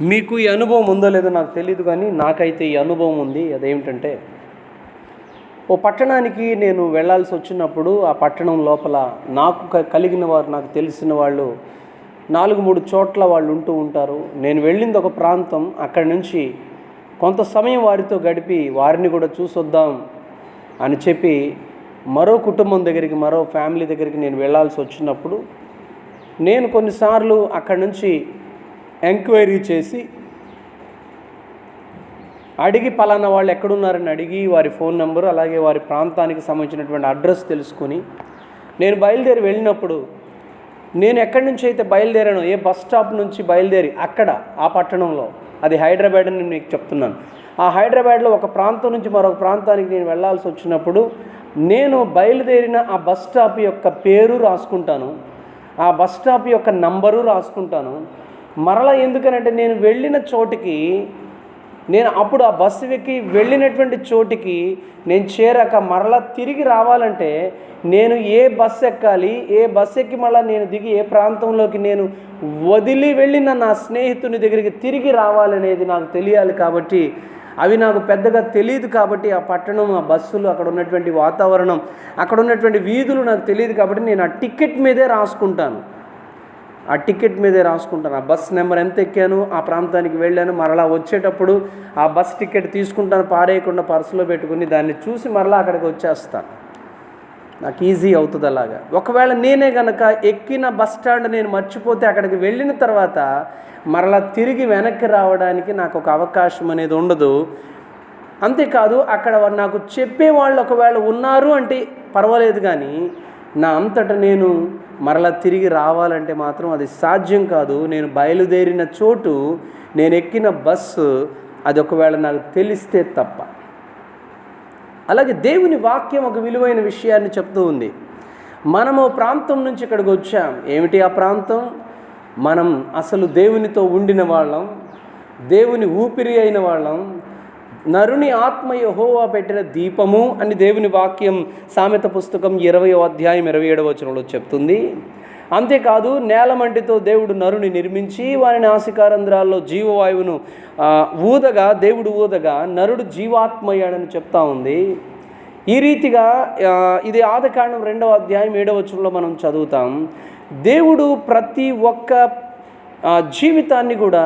మీకు ఈ అనుభవం ఉందో లేదో నాకు తెలియదు, కానీ నాకైతే ఈ అనుభవం ఉంది. అదేమిటంటే, ఓ పట్టణానికి నేను వెళ్ళాల్సి వచ్చినప్పుడు ఆ పట్టణం లోపల నాకు కలిగిన వారు, నాకు తెలిసిన వాళ్ళు 4-3 చోట్ల వాళ్ళు ఉంటూ ఉంటారు. నేను వెళ్ళింది ఒక ప్రాంతం. అక్కడి నుంచి కొంత సమయం వారితో గడిపి వారిని కూడా చూసొద్దాం అని చెప్పి మరో కుటుంబం దగ్గరికి, మరో ఫ్యామిలీ దగ్గరికి నేను వెళ్ళాల్సి వచ్చినప్పుడు నేను కొన్నిసార్లు అక్కడి నుంచి ఎంక్వైరీ చేసి అడిగి పలానా వాళ్ళు ఎక్కడున్నారని అడిగి వారి ఫోన్ నెంబరు అలాగే వారి ప్రాంతానికి సంబంధించినటువంటి అడ్రస్ తెలుసుకొని నేను బయలుదేరి వెళ్ళినప్పుడు నేను ఎక్కడి నుంచి అయితే బయలుదేరానో, ఏ బస్ స్టాప్ నుంచి బయలుదేరి అక్కడ ఆ పట్టణంలో, అది హైదరాబాద్ అని నేను మీకు చెప్తున్నాను, ఆ హైదరాబాద్లో ఒక ప్రాంతం నుంచి మరొక ప్రాంతానికి నేను వెళ్ళాల్సి వచ్చినప్పుడు నేను బయలుదేరిన ఆ బస్ స్టాప్ యొక్క పేరు రాసుకుంటాను, ఆ బస్ స్టాప్ యొక్క నంబరు రాసుకుంటాను. మరలా ఎందుకనంటే నేను వెళ్ళిన చోటికి, నేను అప్పుడు ఆ బస్సు ఎక్కి వెళ్ళినటువంటి చోటికి నేను చేరాక మరలా తిరిగి రావాలంటే నేను ఏ బస్సు ఎక్కాలి, ఏ బస్సు ఎక్కి మళ్ళీ నేను దిగి ఏ ప్రాంతంలోకి నేను వదిలి వెళ్ళిన నా స్నేహితుని దగ్గరికి తిరిగి రావాలనేది నాకు తెలియాలి. కాబట్టి అవి నాకు పెద్దగా తెలియదు. కాబట్టి ఆ పట్టణం, ఆ బస్సులు, అక్కడ ఉన్నటువంటి వాతావరణం, అక్కడ ఉన్నటువంటి వీధులు నాకు తెలియదు. కాబట్టి నేను ఆ టికెట్ మీదే రాసుకుంటాను. ఆ బస్ నెంబర్ ఎంత ఎక్కాను, ఆ ప్రాంతానికి వెళ్ళాను, మరలా వచ్చేటప్పుడు ఆ బస్ టికెట్ తీసుకుంటాను, పారేయకుండా పర్సులో పెట్టుకుని దాన్ని చూసి మరలా అక్కడికి వచ్చేస్తాను. నాకు ఈజీ అవుతుంది అలాగా. ఒకవేళ నేనే కనుక ఎక్కిన బస్ స్టాండ్ నేను మర్చిపోతే అక్కడికి వెళ్ళిన తర్వాత మరలా తిరిగి వెనక్కి రావడానికి నాకు ఒక అవకాశం అనేది ఉండదు. అంతేకాదు, అక్కడ నాకు చెప్పేవాళ్ళు ఒకవేళ ఉన్నారు అంటే పర్వాలేదు, కానీ నా అంతటా నేను మరలా తిరిగి రావాలంటే మాత్రం అది సాధ్యం కాదు. నేను బయలుదేరిన చోటు, నేను ఎక్కిన బస్సు, అది ఒకవేళ నాకు తెలిస్తే తప్ప. అలాగే దేవుని వాక్యం ఒక విలువైన విషయాన్ని చెప్తూ ఉంది. మనము ప్రాంతం నుంచి ఇక్కడికి వచ్చాం. ఏమిటి ఆ ప్రాంతం? మనం అసలు దేవునితో ఉండిన వాళ్ళం, దేవుని ఊపిరి అయిన వాళ్ళం, నరుని ఆత్మ యెహోవా పెట్టిన దీపము అని దేవుని వాక్యం సామెత పుస్తకం 20వ అధ్యాయం 27వ వచనంలో చెప్తుంది. అంతేకాదు, నేలమంటితో దేవుడు నరుని నిర్మించి వారి నాసికారంధ్రాల్లో జీవవాయువును దేవుడు ఊదగా నరుడు జీవాత్మయ్యాడని చెప్తా ఉంది. ఈ రీతిగా ఇది ఆదికాండం 2వ అధ్యాయం 7వ వచనంలో మనం చదువుతాం. దేవుడు ప్రతి ఒక్క జీవితాన్ని కూడా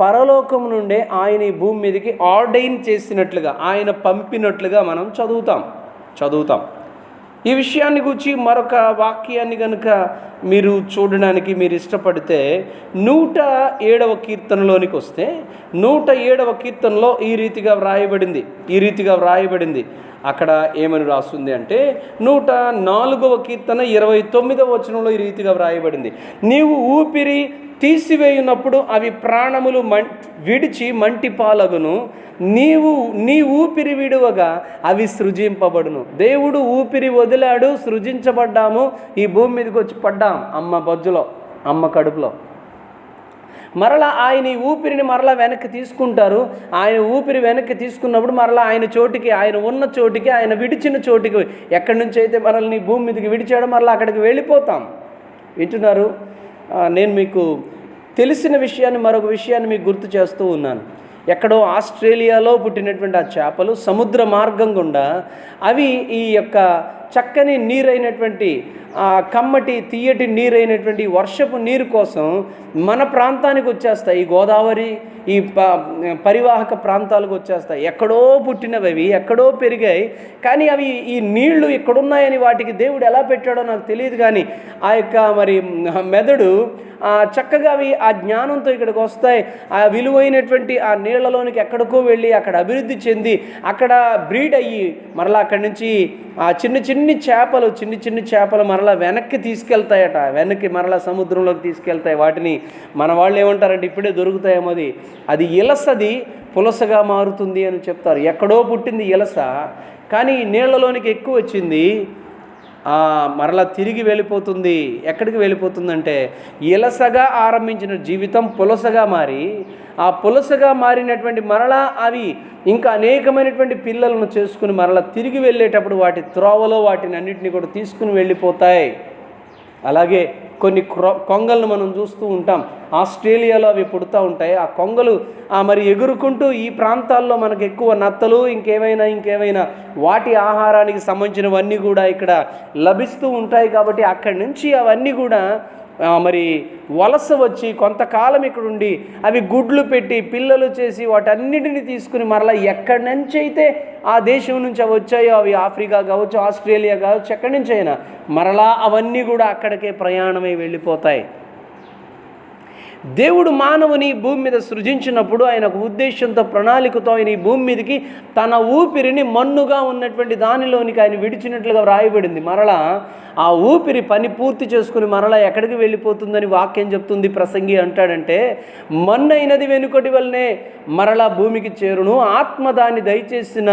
పరలోకం నుండే ఆయన ఈ భూమి మీదకి ఆర్డైన్ చేసినట్లుగా, ఆయన పంపినట్లుగా మనం చదువుతాం. ఈ విషయాన్ని గురించి మరొక వాక్యాన్ని కనుక మీరు చూడడానికి మీరు ఇష్టపడితే 107వ కీర్తనలోనికి వస్తే 107వ కీర్తనలో ఈ రీతిగా వ్రాయబడింది. అక్కడ ఏమని రాస్తుంది అంటే 104వ కీర్తన 29వ వచనంలో ఈ రీతిగా వ్రాయబడింది. నీవు ఊపిరి తీసివేయునప్పుడు అవి ప్రాణములు విడిచి మంటి పాలగును, నీ ఊపిరి విడువగా అవి సృజింపబడును. దేవుడు ఊపిరి వదిలాడు, సృజించబడ్డాము, ఈ భూమి మీదకి వచ్చి పడ్డాం అమ్మ బొజ్జులో, అమ్మ కడుపులో. మరలా ఆయన ఈ ఊపిరిని మరలా వెనక్కి తీసుకుంటారు. ఆయన ఊపిరి వెనక్కి తీసుకున్నప్పుడు మరలా ఆయన చోటికి, ఆయన ఉన్న చోటికి, ఆయన విడిచిన చోటికి, ఎక్కడి నుంచి అయితే మనల్ని భూమి మీదకి విడిచాడో మరలా అక్కడికి వెళ్ళిపోతాం. వింటున్నారు? నేను మీకు తెలిసిన విషయాన్ని, మరొక విషయాన్ని మీకు గుర్తు చేస్తూ ఉన్నాను. ఎక్కడో ఆస్ట్రేలియాలో పుట్టినటువంటి ఆ చేపలు సముద్ర మార్గం గుండా అవి ఈ యొక్క చక్కని నీరైనటువంటి కమ్మటి తీయటి నీరైనటువంటి వర్షపు నీరు కోసం మన ప్రాంతానికి వచ్చేస్తాయి. ఈ గోదావరి, ఈ పరివాహక ప్రాంతాలకు వచ్చేస్తాయి. ఎక్కడో పుట్టినవి అవి, ఎక్కడో పెరిగాయి, కానీ అవి ఈ నీళ్లు ఇక్కడున్నాయని వాటికి దేవుడు ఎలా పెట్టాడో నాకు తెలియదు. కానీ ఆ యొక్క మెదడు చక్కగా అవి ఆ జ్ఞానంతో ఇక్కడికి వస్తాయి. ఆ విలువైనటువంటి ఆ నీళ్లలోనికి ఎక్కడికో వెళ్ళి అక్కడ అభివృద్ధి చెంది అక్కడ బ్రీడ్ అయ్యి మరలా అక్కడి నుంచి ఆ చిన్న చేపలు మరలా వెనక్కి తీసుకెళ్తాయట. వెనక్కి మరలా సముద్రంలోకి తీసుకెళ్తాయి. వాటిని మన వాళ్ళు ఏమంటారంటే ఇప్పుడే దొరుకుతాయేమో, అది ఇలసది పులసగా మారుతుంది అని చెప్తారు. ఎక్కడో పుట్టింది ఇలస, కానీ నీళ్లలోనికి ఎక్కువ వచ్చింది, మరలా తిరిగి వెళ్ళిపోతుంది. ఎక్కడికి వెళ్ళిపోతుందంటే ఇలసగా ఆరంభించిన జీవితం పులసగా మారి, ఆ పులసగా మారినటువంటి మరలా అవి ఇంకా అనేకమైనటువంటి పిల్లలను చేసుకుని మరలా తిరిగి వెళ్ళేటప్పుడు వాటి త్రోవలో వాటిని అన్నింటినీ కూడా తీసుకుని వెళ్ళిపోతాయి. అలాగే కొన్ని కొంగలను మనం చూస్తూ ఉంటాం. ఆస్ట్రేలియాలో అవి పుడుతూ ఉంటాయి. ఆ కొంగలు మరి ఎగురుకుంటూ ఈ ప్రాంతాల్లో మనకు ఎక్కువ నత్తలు ఇంకేమైనా వాటి ఆహారానికి సంబంధించినవన్నీ కూడా ఇక్కడ లభిస్తూ ఉంటాయి. కాబట్టి అక్కడి నుంచి అవన్నీ కూడా మరి వలస వచ్చి కొంతకాలం ఇక్కడ ఉండి అవి గుడ్లు పెట్టి పిల్లలు చేసి వాటన్నిటిని తీసుకుని మరలా ఎక్కడి నుంచి అయితే ఆ దేశం నుంచి అవి వచ్చాయో, అవి ఆఫ్రికా కావచ్చు, ఆస్ట్రేలియా కావచ్చు, ఎక్కడి నుంచి అయినా మరలా అవన్నీ కూడా అక్కడికే ప్రయాణమై వెళ్ళిపోతాయి. దేవుడు మానవుని భూమి మీద సృజించినప్పుడు ఆయన ఒక ఉద్దేశంతో, ప్రణాళికతో ఆయన ఈ భూమి మీదకి తన ఊపిరిని మన్నుగా ఉన్నటువంటి దానిలోనికి ఆయన విడిచినట్లుగా వ్రాయబడింది. మరలా ఆ ఊపిరి పని పూర్తి చేసుకుని మరలా ఎక్కడికి వెళ్ళిపోతుందని వాక్యం చెప్తుంది. ప్రసంగి అంటాడంటే, మన్నైనది వెనుకటి వల్లనే మరలా భూమికి చేరును, ఆత్మ దాన్ని దయచేసిన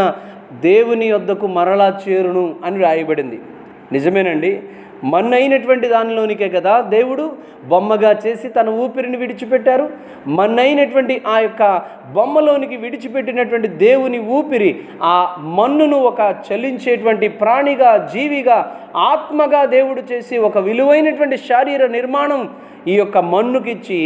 దేవుని యొద్దకు మరలా చేరును అని రాయబడింది. నిజమేనండి. మన్నైనటువంటి దానిలోనికే కదా దేవుడు బొమ్మగా చేసి తన ఊపిరిని విడిచిపెట్టారు. మన్నైనటువంటి ఆ యొక్క బొమ్మలోనికి విడిచిపెట్టినటువంటి దేవుని ఊపిరి ఆ మన్నును ఒక చలించేటువంటి ప్రాణిగా, జీవిగా, ఆత్మగా దేవుడు చేసి ఒక విలువైనటువంటి శారీర నిర్మాణం ఈ యొక్క మన్నుకిచ్చి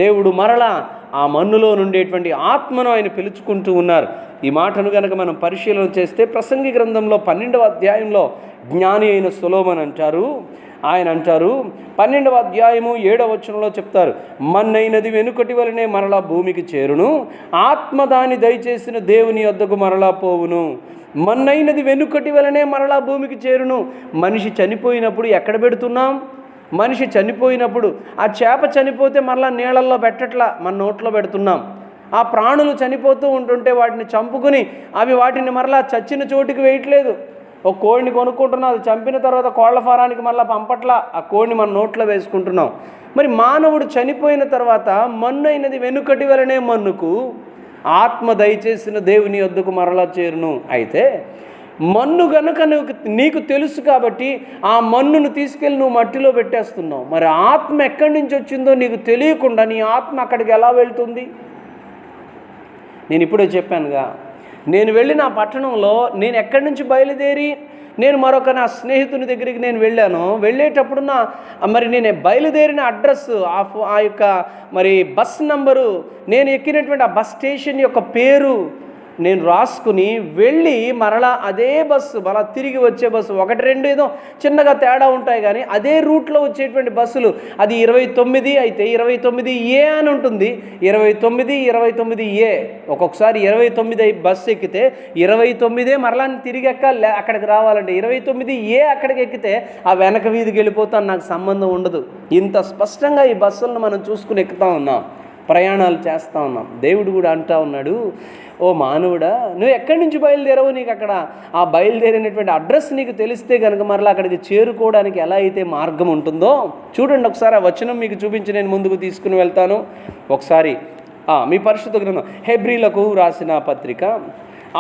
దేవుడు మరలా ఆ మన్నులో నుండేటువంటి ఆత్మను ఆయన పిలుచుకుంటూ ఉన్నారు. ఈ మాటను కనుక మనం పరిశీలన చేస్తే ప్రసంగి గ్రంథంలో 12వ అధ్యాయంలో జ్ఞాని అయిన సొలొమోను ఆయన అంటారు 12వ అధ్యాయము 7వ వచనంలో చెప్తారు, మన్నైనది వెనుకటి వలనే మరలా భూమికి చేరును, ఆత్మ దాని దయచేసిన దేవుని యొద్దకు మరలా పోవును. మన్నైనది వెనుకటి వలనే మరలా భూమికి చేరును. మనిషి చనిపోయినప్పుడు ఎక్కడ పెడుతున్నాం? మనిషి చనిపోయినప్పుడు ఆ చేప చనిపోతే మరలా నీళ్ళల్లో పెట్టట్లా, మన నోట్లో పెడుతున్నాం. ఆ ప్రాణులు చనిపోతూ ఉంటుంటే వాటిని చంపుకుని అవి వాటిని మరలా చచ్చిన చోటుకి వేయట్లేదు. ఒక కోడిని కొనుక్కుంటున్నాం, అది చంపిన తర్వాత కోళ్ల ఫారానికి మళ్ళీ పంపట్లా, ఆ కోడిని మన నోట్లో వేసుకుంటున్నాం. మరి మానవుడు చనిపోయిన తర్వాత మన్నైనది వెనుకటి వలనే మన్నుకు, ఆత్మ దయచేసిన దేవుని యొద్దకు మరలా చేరును. అయితే మన్ను గనుక నీకు తెలుసు కాబట్టి ఆ మన్నును తీసుకెళ్ళి నువ్వు మట్టిలో పెట్టేస్తున్నావు. మరి ఆత్మ ఎక్కడి నుంచి వచ్చిందో నీకు తెలియకుండా నీ ఆత్మ అక్కడికి ఎలా వెళ్తుంది? నేను ఇప్పుడే చెప్పానుగా, నేను వెళ్ళిన ఆ పట్టణంలో నేను ఎక్కడి నుంచి బయలుదేరి నేను మరొక నా స్నేహితుని దగ్గరికి నేను వెళ్ళాను. వెళ్ళేటప్పుడు మరి నేను బయలుదేరిన అడ్రస్, ఆ యొక్క మరి బస్ నంబరు, నేను ఎక్కినటువంటి ఆ బస్ స్టేషన్ యొక్క పేరు నేను రాసుకుని వెళ్ళి మరలా అదే బస్సు, మళ్ళా తిరిగి వచ్చే బస్సు, 1-2 ఏదో చిన్నగా తేడా ఉంటాయి కానీ అదే రూట్లో వచ్చేటువంటి బస్సులు. అది 29 అయితే 29A అని ఉంటుంది, 29A. ఒక్కొక్కసారి 29 బస్సు ఎక్కితే 29 మరలా తిరిగి అక్కడికి రావాలంటే 29A అక్కడికి ఎక్కితే ఆ వెనక వీధికి వెళ్ళిపోతాను, నాకు సంబంధం ఉండదు. ఇంత స్పష్టంగా ఈ బస్సులను మనం చూసుకుని ఎక్కుతూ ఉన్నాం, ప్రయాణాలు చేస్తూ ఉన్నాం. దేవుడు కూడా అంటూ ఉన్నాడు, ఓ మానవుడా, నువ్వు ఎక్కడి నుంచి బయలుదేరవో నీకు అక్కడ ఆ బయలుదేరినటువంటి అడ్రస్ నీకు తెలిస్తే కనుక మరలా అక్కడికి చేరుకోవడానికి ఎలా అయితే మార్గం ఉంటుందో చూడండి. ఒకసారి ఆ వచనం మీకు చూపించి నేను ముందుకు తీసుకుని వెళ్తాను. ఒకసారి మీ పరిశుద్ధ గ్రంథం హెబ్రీలకు రాసిన పత్రిక,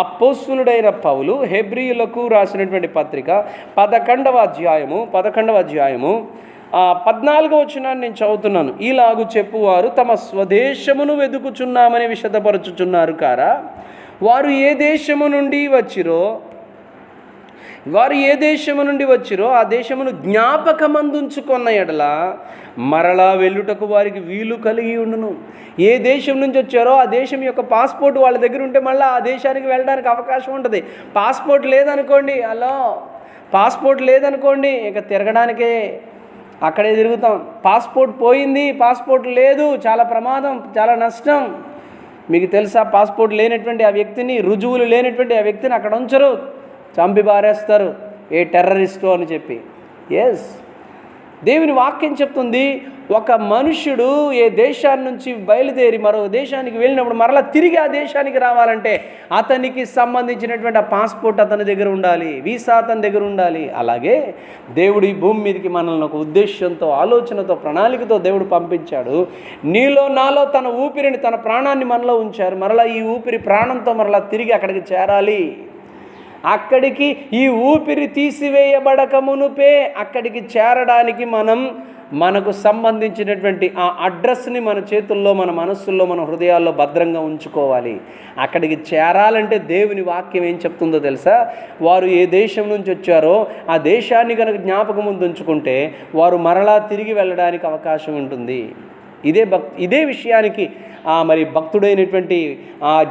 అపోస్తలుడైన పౌలు హెబ్రీయులకు రాసినటువంటి పత్రిక 11వ అధ్యాయము 14వ వచనాన్ని నేను చదువుతున్నాను. ఇలాగు చెప్పువారు తమ స్వదేశమును వెదుకుచున్నామని విశదపరచుచున్నారు కారా, వారు ఏ దేశము నుండి వచ్చిరో ఆ దేశమును జ్ఞాపకమందుంచుకున్న ఎడల మరలా వెళ్ళుటకు వారికి వీలు కలిగి ఉండును. ఏ దేశం నుంచి వచ్చారో ఆ దేశం యొక్క పాస్పోర్ట్ వాళ్ళ దగ్గర ఉంటే మళ్ళీ ఆ దేశానికి వెళ్ళడానికి అవకాశం ఉంటుంది. పాస్పోర్ట్ లేదనుకోండి ఇక తిరగడానికే అక్కడే తిరుగుతాం. పాస్పోర్ట్ పోయింది, పాస్పోర్ట్ లేదు, చాలా ప్రమాదం, చాలా నష్టం. మీకు తెలుసా, పాస్పోర్ట్ లేనటువంటి ఆ వ్యక్తిని, రుజువులు లేనటువంటి ఆ వ్యక్తిని అక్కడ ఉంచరు, చంపి బారేస్తారు, ఏ టెర్రరిస్టు అని చెప్పి. ఎస్, దేవుని వాక్యం చెప్తుంది, ఒక మనుష్యుడు ఏ దేశాన్ని నుంచి బయలుదేరి మరో దేశానికి వెళ్ళినప్పుడు మరలా తిరిగి ఆ దేశానికి రావాలంటే అతనికి సంబంధించినటువంటి ఆ పాస్పోర్ట్ అతని దగ్గర ఉండాలి, వీసా అతని దగ్గర ఉండాలి. అలాగే దేవుడు ఈ భూమి మీదకి మనల్ని ఒక ఉద్దేశంతో, ఆలోచనతో, ప్రణాళికతో దేవుడు పంపించాడు. నీలో నాలో తన ఊపిరిని, తన ప్రాణాన్ని మనలో ఉంచారు. మరలా ఈ ఊపిరి ప్రాణంతో మరలా తిరిగి అక్కడికి చేరాలి. అక్కడికి ఈ ఊపిరి తీసివేయబడక మునుపే అక్కడికి చేరడానికి మనం మనకు సంబంధించినటువంటి ఆ అడ్రస్ని మన చేతుల్లో, మన మనస్సుల్లో, మన హృదయాల్లో భద్రంగా ఉంచుకోవాలి. అక్కడికి చేరాలంటే దేవుని వాక్యం ఏం చెప్తుందో తెలుసా? వారు ఏ దేశం నుంచి వచ్చారో ఆ దేశాన్ని కనుక జ్ఞాపకం ముందు ఉంచుకుంటే వారు మరలా తిరిగి వెళ్ళడానికి అవకాశం ఉంటుంది. ఇదే విషయానికి మరి భక్తుడైనటువంటి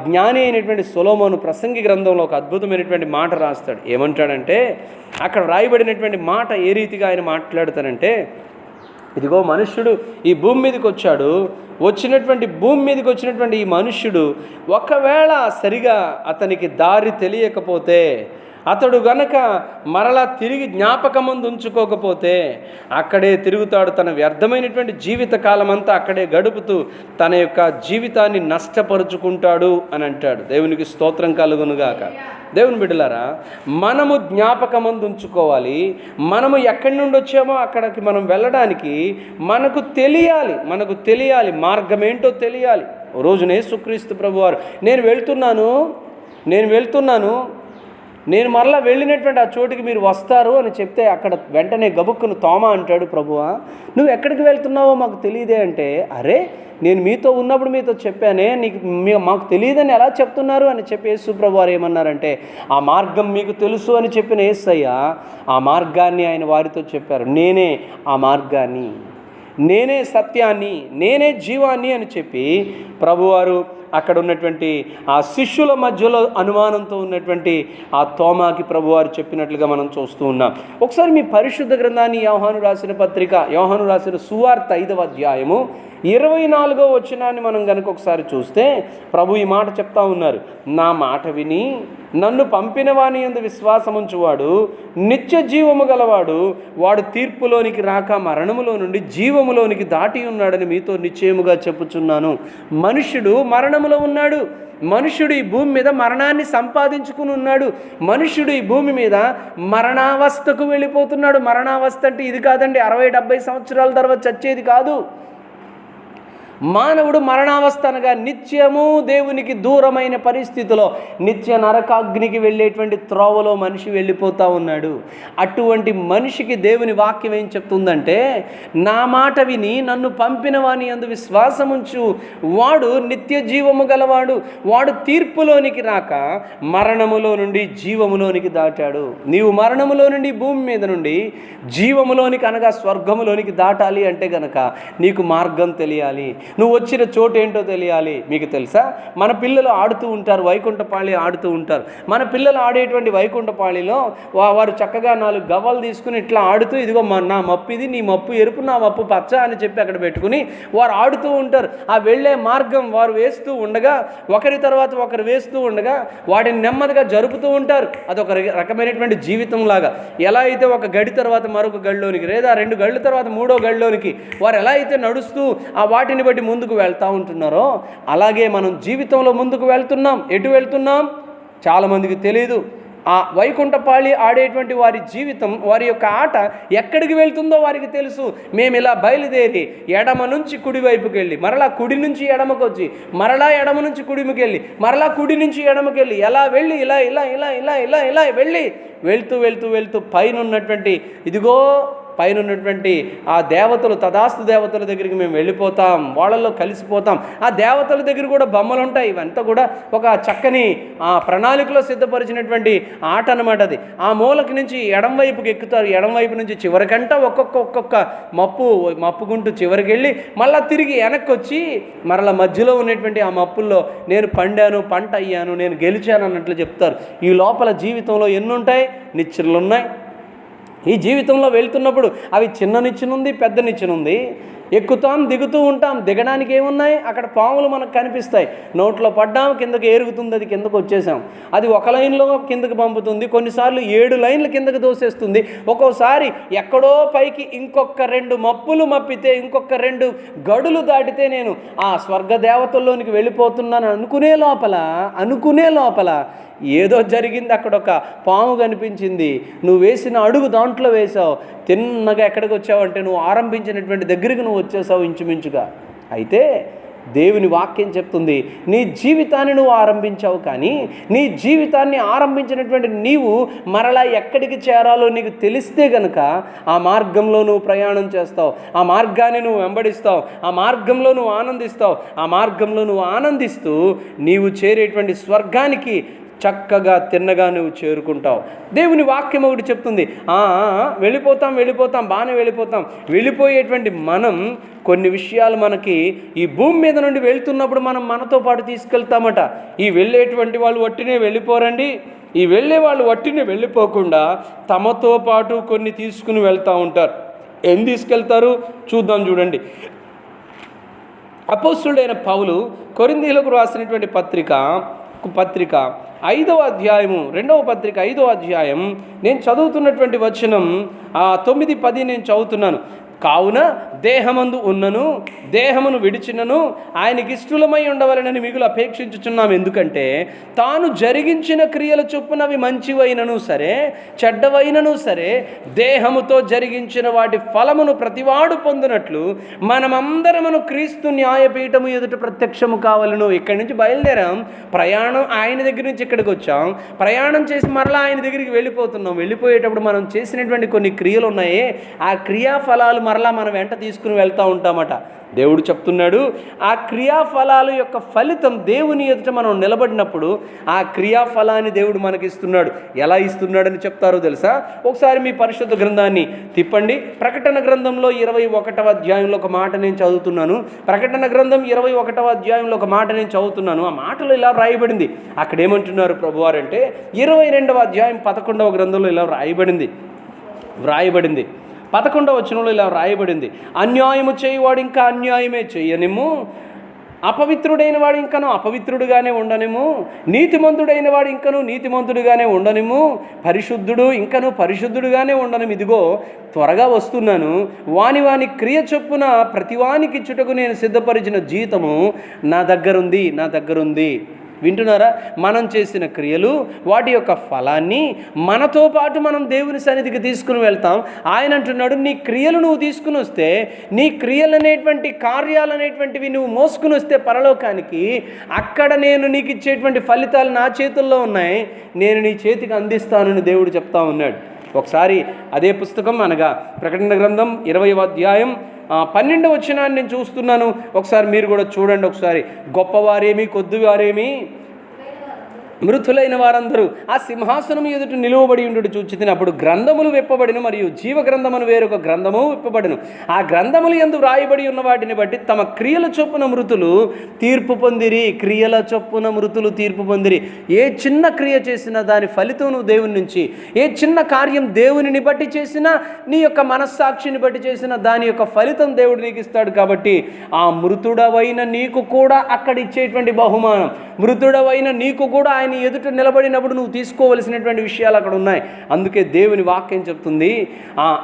జ్ఞాని అయినటువంటి సొలొమోను ప్రసంగి గ్రంథంలో ఒక అద్భుతమైనటువంటి మాట రాస్తాడు. ఏమంటాడంటే, అక్కడ రాయబడినటువంటి మాట ఏ రీతిగా ఆయన మాట్లాడతానంటే, ఇదిగో మనుష్యుడు ఈ భూమి మీదకి వచ్చాడు, భూమి మీదకి వచ్చినటువంటి ఈ మనుష్యుడు ఒకవేళ సరిగా అతనికి దారి తెలియకపోతే, అతడు గనక మరలా తిరిగి జ్ఞాపకమందు ఉంచుకోకపోతే అక్కడే తిరుగుతాడు. తన వ్యర్థమైనటువంటి జీవితకాలం అంతా అక్కడే గడుపుతూ తన యొక్క జీవితాన్ని నష్టపరుచుకుంటాడు అని అంటాడు. దేవునికి స్తోత్రం కలుగునుగాక. దేవుని బిడ్డలారా, మనము జ్ఞాపకమందు ఉంచుకోవాలి. మనము ఎక్కడి నుండి వచ్చామో అక్కడికి మనం వెళ్ళడానికి మనకు తెలియాలి, మార్గం ఏంటో తెలియాలి. రోజున యేసుక్రీస్తు ప్రభువారు నేను వెళ్తున్నాను నేను మరలా వెళ్ళినటువంటి ఆ చోటికి మీరు వస్తారు అని చెప్తే అక్కడ వెంటనే గబుక్కును తోమా అంటాడు, ప్రభువా నువ్వు ఎక్కడికి వెళ్తున్నావో మాకు తెలియదే అంటే, అరే నేను మీతో ఉన్నప్పుడు మీతో చెప్పానే, మాకు తెలియదని ఎలా చెప్తున్నారు అని చెప్పి యేసు ప్రభువారు ఏమన్నారంటే, ఆ మార్గం మీకు తెలుసు అని చెప్పిన యేసయ్య ఆ మార్గాన్ని ఆయన వారితో చెప్పారు. నేనే ఆ మార్గాన్ని, నేనే సత్యాన్ని, నేనే జీవాన్ని అని చెప్పి ప్రభువారు అక్కడ ఉన్నటువంటి ఆ శిష్యుల మధ్యలో అనుమానంతో ఉన్నటువంటి ఆ తోమాకి ప్రభువారు చెప్పినట్లుగా మనం చూస్తూ ఉన్నాం. ఒకసారి మీ పరిశుద్ధ గ్రంథాన్ని యోహాను రాసిన సువార్త 5వ అధ్యాయము 24వ వచనాన్ని మనం కనుక ఒకసారి చూస్తే ప్రభు ఈ మాట చెప్తా ఉన్నారు. నా మాట విని నన్ను పంపిన వాని యందు విశ్వాసముంచువాడు నిత్య జీవము గలవాడు, వాడు తీర్పులోనికి రాక మరణములో నుండి జీవములోనికి దాటి ఉన్నాడని మీతో నిశ్చయముగా చెప్పుచున్నాను. మనుష్యుడు మరణములో ఉన్నాడు. మనుష్యుడు ఈ భూమి మీద మరణాన్ని సంపాదించుకుని ఉన్నాడు. మనుష్యుడు ఈ భూమి మీద మరణావస్థకు వెళ్ళిపోతున్నాడు. మరణావస్థ అంటే ఇది కాదండి, 60-70 సంవత్సరాల తర్వాత చచ్చేది కాదు. మానవుడు మరణావస్థ అనగా నిత్యము దేవునికి దూరమైన పరిస్థితిలో నిత్య నరకాగ్నికి వెళ్ళేటువంటి త్రోవలో మనిషి వెళ్ళిపోతూ ఉన్నాడు. అటువంటి మనిషికి దేవుని వాక్యం ఏం చెప్తుందంటే, నా మాట విని నన్ను పంపిన వాని యందు విశ్వాసముంచు వాడు నిత్య జీవము గలవాడు, వాడు తీర్పులోనికి రాక మరణములో నుండి జీవములోనికి దాటాడు. నీవు మరణములో నుండి భూమి మీద నుండి జీవములోనికి అనగా స్వర్గములోనికి దాటాలి అంటే గనక నీకు మార్గం తెలియాలి. నువ్వు వచ్చిన చోటు ఏంటో తెలియాలి. మీకు తెలుసా, మన పిల్లలు ఆడుతూ ఉంటారు, వైకుంఠపాళి ఆడుతూ ఉంటారు. మన పిల్లలు ఆడేటువంటి వైకుంఠపాళిలో వారు చక్కగా 4 గవ్వలు తీసుకుని ఇట్లా ఆడుతూ, ఇదిగో నా మప్పు ఇది, నీ మప్పు ఎరుపు, నా మప్పు పచ్చ అని చెప్పి అక్కడ పెట్టుకుని వారు ఆడుతూ ఉంటారు. ఆ వెళ్ళే మార్గం వారు వేస్తూ ఉండగా, ఒకరి తర్వాత ఒకరు వేస్తూ ఉండగా వాటిని నెమ్మదిగా జరుపుతూ ఉంటారు. అదొక రకమైనటువంటి జీవితం లాగా. ఎలా అయితే ఒక గడి తర్వాత మరొక గడిలోనికి, లేదా 2 గళ్ళు తర్వాత 3వ గడిలోనికి వారు ఎలా అయితే నడుస్తూ ఆ వాటిని బట్టి ముందుకు వెళ్తూ ఉంటున్నారో, అలాగే మనం జీవితంలో ముందుకు వెళ్తున్నాం. ఎటు వెళ్తున్నాం చాలామందికి తెలియదు. ఆ వైకుంఠపాళి ఆడేటువంటి వారి జీవితం, వారి యొక్క ఆట ఎక్కడికి వెళ్తుందో వారికి తెలుసు. మేము ఇలా బయలుదేరి ఎడమ నుంచి కుడివైపుకి వెళ్ళి, మరలా కుడి నుంచి ఎడమకు వచ్చి, మరలా ఎడమ నుంచి కుడికి వెళ్ళి, మరలా కుడి నుంచి ఎడమకి వెళ్ళి, ఎలా వెళ్ళి ఇలా ఇలా ఇలా ఇలా ఇలా ఇలా వెళ్ళి వెళ్తూ పైన ఉన్నటువంటి ఇదిగో పైన ఉన్నటువంటి ఆ దేవతలు, తదాస్తు దేవతల దగ్గరికి మేము వెళ్ళిపోతాం, వాళ్ళల్లో కలిసిపోతాం. ఆ దేవతల దగ్గర కూడా బొమ్మలు ఉంటాయి. ఇవంతా కూడా ఒక చక్కని ఆ ప్రణాళికలో సిద్ధపరిచినటువంటి ఆట అనమాట అది. ఆ మూలకి నుంచి ఎడం వైపుకి ఎక్కుతారు. ఎడం వైపు నుంచి చివరికంట ఒక్కొక్క మప్పుకుంటూ చివరికి వెళ్ళి మళ్ళీ తిరిగి వెనక్కి వచ్చి మరలా మధ్యలో ఉన్నటువంటి ఆ మప్పుల్లో నేను పండాను, పంట అయ్యాను, నేను గెలిచాను అన్నట్లు చెప్తారు. ఈ లోపల జీవితంలో ఎన్నుంటాయి? నిచ్చెనలున్నాయి. ఈ జీవితంలో వెళ్తున్నప్పుడు అవి చిన్న నిచ్చెనుంది, పెద్ద నిచ్చెనుంది. ఎక్కుతాం, దిగుతూ ఉంటాం. దిగడానికి ఏమున్నాయి? అక్కడ పాములు మనకు కనిపిస్తాయి. నోట్లో పడ్డాం, కిందకి ఏరుగుతుంది, అది కిందకు వచ్చేసాం. అది ఒక లైన్లో కిందకి పంపుతుంది, కొన్నిసార్లు 7 లైన్లు కిందకి దోసేస్తుంది. ఒక్కోసారి ఎక్కడో పైకి ఇంకొక 2 మప్పులు మప్పితే, ఇంకొక 2 గడులు దాటితే నేను ఆ స్వర్గ దేవతల్లోనికి వెళ్ళిపోతున్నాను అనుకునే లోపల ఏదో జరిగింది. అక్కడ ఒక పాము కనిపించింది. నువ్వు వేసిన అడుగు దాంట్లో వేసావు. తిన్నగా ఎక్కడికి వచ్చావు అంటే నువ్వు ఆరంభించినటువంటి దగ్గరికి నువ్వు వచ్చేసావు ఇంచుమించుగా. అయితే దేవుని వాక్యం చెప్తుంది, నీ జీవితాన్ని నువ్వు ఆరంభించావు, కానీ నీ జీవితాన్ని ఆరంభించినటువంటి నీవు మరలా ఎక్కడికి చేరాలో నీకు తెలిస్తే గనుక ఆ మార్గంలో నువ్వు ప్రయాణం చేస్తావు, ఆ మార్గాన్ని నువ్వు వెంబడిస్తావు, ఆ మార్గంలో నువ్వు ఆనందిస్తావు. ఆ మార్గంలో నువ్వు ఆనందిస్తూ నీవు చేరేటువంటి స్వర్గానికి చక్కగా తిన్నగా నువ్వు చేరుకుంటావు. దేవుని వాక్యం ఒకటి చెప్తుంది, వెళ్ళిపోతాం బాగానే వెళ్ళిపోయేటువంటి మనం కొన్ని విషయాలు మనకి ఈ భూమి మీద నుండి వెళ్తున్నప్పుడు మనం మనతో పాటు తీసుకెళ్తామట. ఈ వెళ్ళేటువంటి వాళ్ళు వట్టినే వెళ్ళిపోరండి. ఈ వెళ్ళే వాళ్ళు వట్టినే వెళ్ళిపోకుండా తమతో పాటు కొన్ని తీసుకుని వెళ్తూ ఉంటారు. ఏం తీసుకెళ్తారు చూద్దాం. చూడండి, అపోస్తలుడైన పౌలు కొరింథీయులకు రాసినటువంటి పత్రిక 5వ అధ్యాయము 2వ పత్రిక 5వ అధ్యాయం నేను చదువుతున్నటువంటి వచనం 9-10 నేను చదువుతున్నాను. కావున దేహమందు ఉన్నను దేహమును విడిచినను ఆయనకి ఇష్టలమై ఉండవలనని మిగులు అపేక్షించుచున్నాం. ఎందుకంటే తాను జరిగించిన క్రియల చొప్పున అవి మంచివైనను సరే చెడ్డవైనను సరే దేహముతో జరిగించిన వాటి ఫలమును ప్రతివాడు పొందినట్లు మనమందరమును క్రీస్తు న్యాయపీఠము ఎదుట ప్రత్యక్షము కావాలను. ఇక్కడి నుంచి బయలుదేరాం, ప్రయాణం ఆయన దగ్గర నుంచి ఇక్కడికి వచ్చాం, ప్రయాణం చేసి మరలా ఆయన దగ్గరికి వెళ్ళిపోతున్నాం. వెళ్ళిపోయేటప్పుడు మనం చేసినటువంటి కొన్ని క్రియలు ఉన్నాయే, ఆ క్రియాఫలాలు మరలా మనం వెంట తీసుకుని వెళ్తూ ఉంటామట. దేవుడు చెప్తున్నాడు, ఆ క్రియాఫలాల యొక్క ఫలితం దేవుని ఎదుట మనం నిలబడినప్పుడు ఆ క్రియాఫలాన్ని దేవుడు మనకిస్తున్నాడు. ఎలా ఇస్తున్నాడని చెప్తారో తెలుసా? ఒకసారి మీ పరిశుద్ధ గ్రంథాన్ని తిప్పండి. ప్రకటన గ్రంథంలో 21వ అధ్యాయంలో ఒక మాట నేను చదువుతున్నాను. ప్రకటన గ్రంథం 21వ అధ్యాయంలో ఒక మాట నేను చదువుతున్నాను. ఆ మాటలో ఇలా వ్రాయబడింది. అక్కడ ఏమంటున్నారు ప్రభువారంటే 22వ అధ్యాయం 11వ గ్రంథంలో ఇలా వ్రాయబడింది. 11వ వచనంలో ఇలా వ్రాయబడింది, అన్యాయము చేయవాడు ఇంకా అన్యాయమే చేయనిము, అపవిత్రుడైన వాడు ఇంకను అపవిత్రుడుగానే ఉండనిము, నీతిమంతుడైన వాడు ఇంకను నీతిమంతుడుగానే ఉండనిము, పరిశుద్ధుడు ఇంకను పరిశుద్ధుడుగానే ఉండనిము. ఇదిగో త్వరగా వస్తున్నాను, వాని క్రియ చొప్పున ప్రతివానికి ఇచ్చుటకు నేను సిద్ధపరిచిన జీతము నా దగ్గరుంది. వింటున్నారా? మనం చేసిన క్రియలు వాటి యొక్క ఫలాన్ని మనతో పాటు మనం దేవుని సన్నిధికి తీసుకుని వెళ్తాం. ఆయన అంటున్నాడు, నీ క్రియలు నువ్వు తీసుకుని వస్తే, నీ క్రియలు అనేటువంటి కార్యాలు అనేటువంటివి నువ్వు మోసుకుని వస్తే పరలోకానికి, అక్కడ నేను నీకు ఇచ్చేటువంటి ఫలితాలు నా చేతుల్లో ఉన్నాయి, నేను నీ చేతికి అందిస్తానని దేవుడు చెప్తా ఉన్నాడు. ఒకసారి అదే పుస్తకం అనగా ప్రకటన గ్రంథం 20వ అధ్యాయం 12వ వచనాన్ని నేను చూస్తున్నాను. ఒకసారి మీరు కూడా చూడండి. ఒకసారి గొప్పవారేమి కొద్దివారేమి మృతులైన వారందరూ ఆ సింహాసనం ఎదుట నిలువబడి ఉండుట చూచితిని. అప్పుడు గ్రంథములు విప్పబడిను, మరియు జీవ గ్రంథమును వేరొక గ్రంథము విప్పబడిను. ఆ గ్రంథములు యందు వ్రాయబడి ఉన్న వాటిని బట్టి తమ క్రియల చొప్పున మృతులు తీర్పు పొందిరి. ఏ చిన్న క్రియ చేసినా దాని ఫలితం నువ్వు దేవుని నుంచి, ఏ చిన్న కార్యం దేవునిని బట్టి చేసినా, నీ యొక్క మనస్సాక్షిని బట్టి చేసినా దాని యొక్క ఫలితం దేవుడు నీకు ఇస్తాడు. కాబట్టి ఆ మృతుడవైన నీకు కూడా అక్కడ ఇచ్చేటువంటి బహుమానం, మృతుడవైన నీకు కూడా ఆయన ఎదుట నిలబడినప్పుడు నువ్వు తీసుకోవలసినటువంటి విషయాలు అక్కడ ఉన్నాయి. అందుకే దేవుని వాక్యం చెప్తుంది,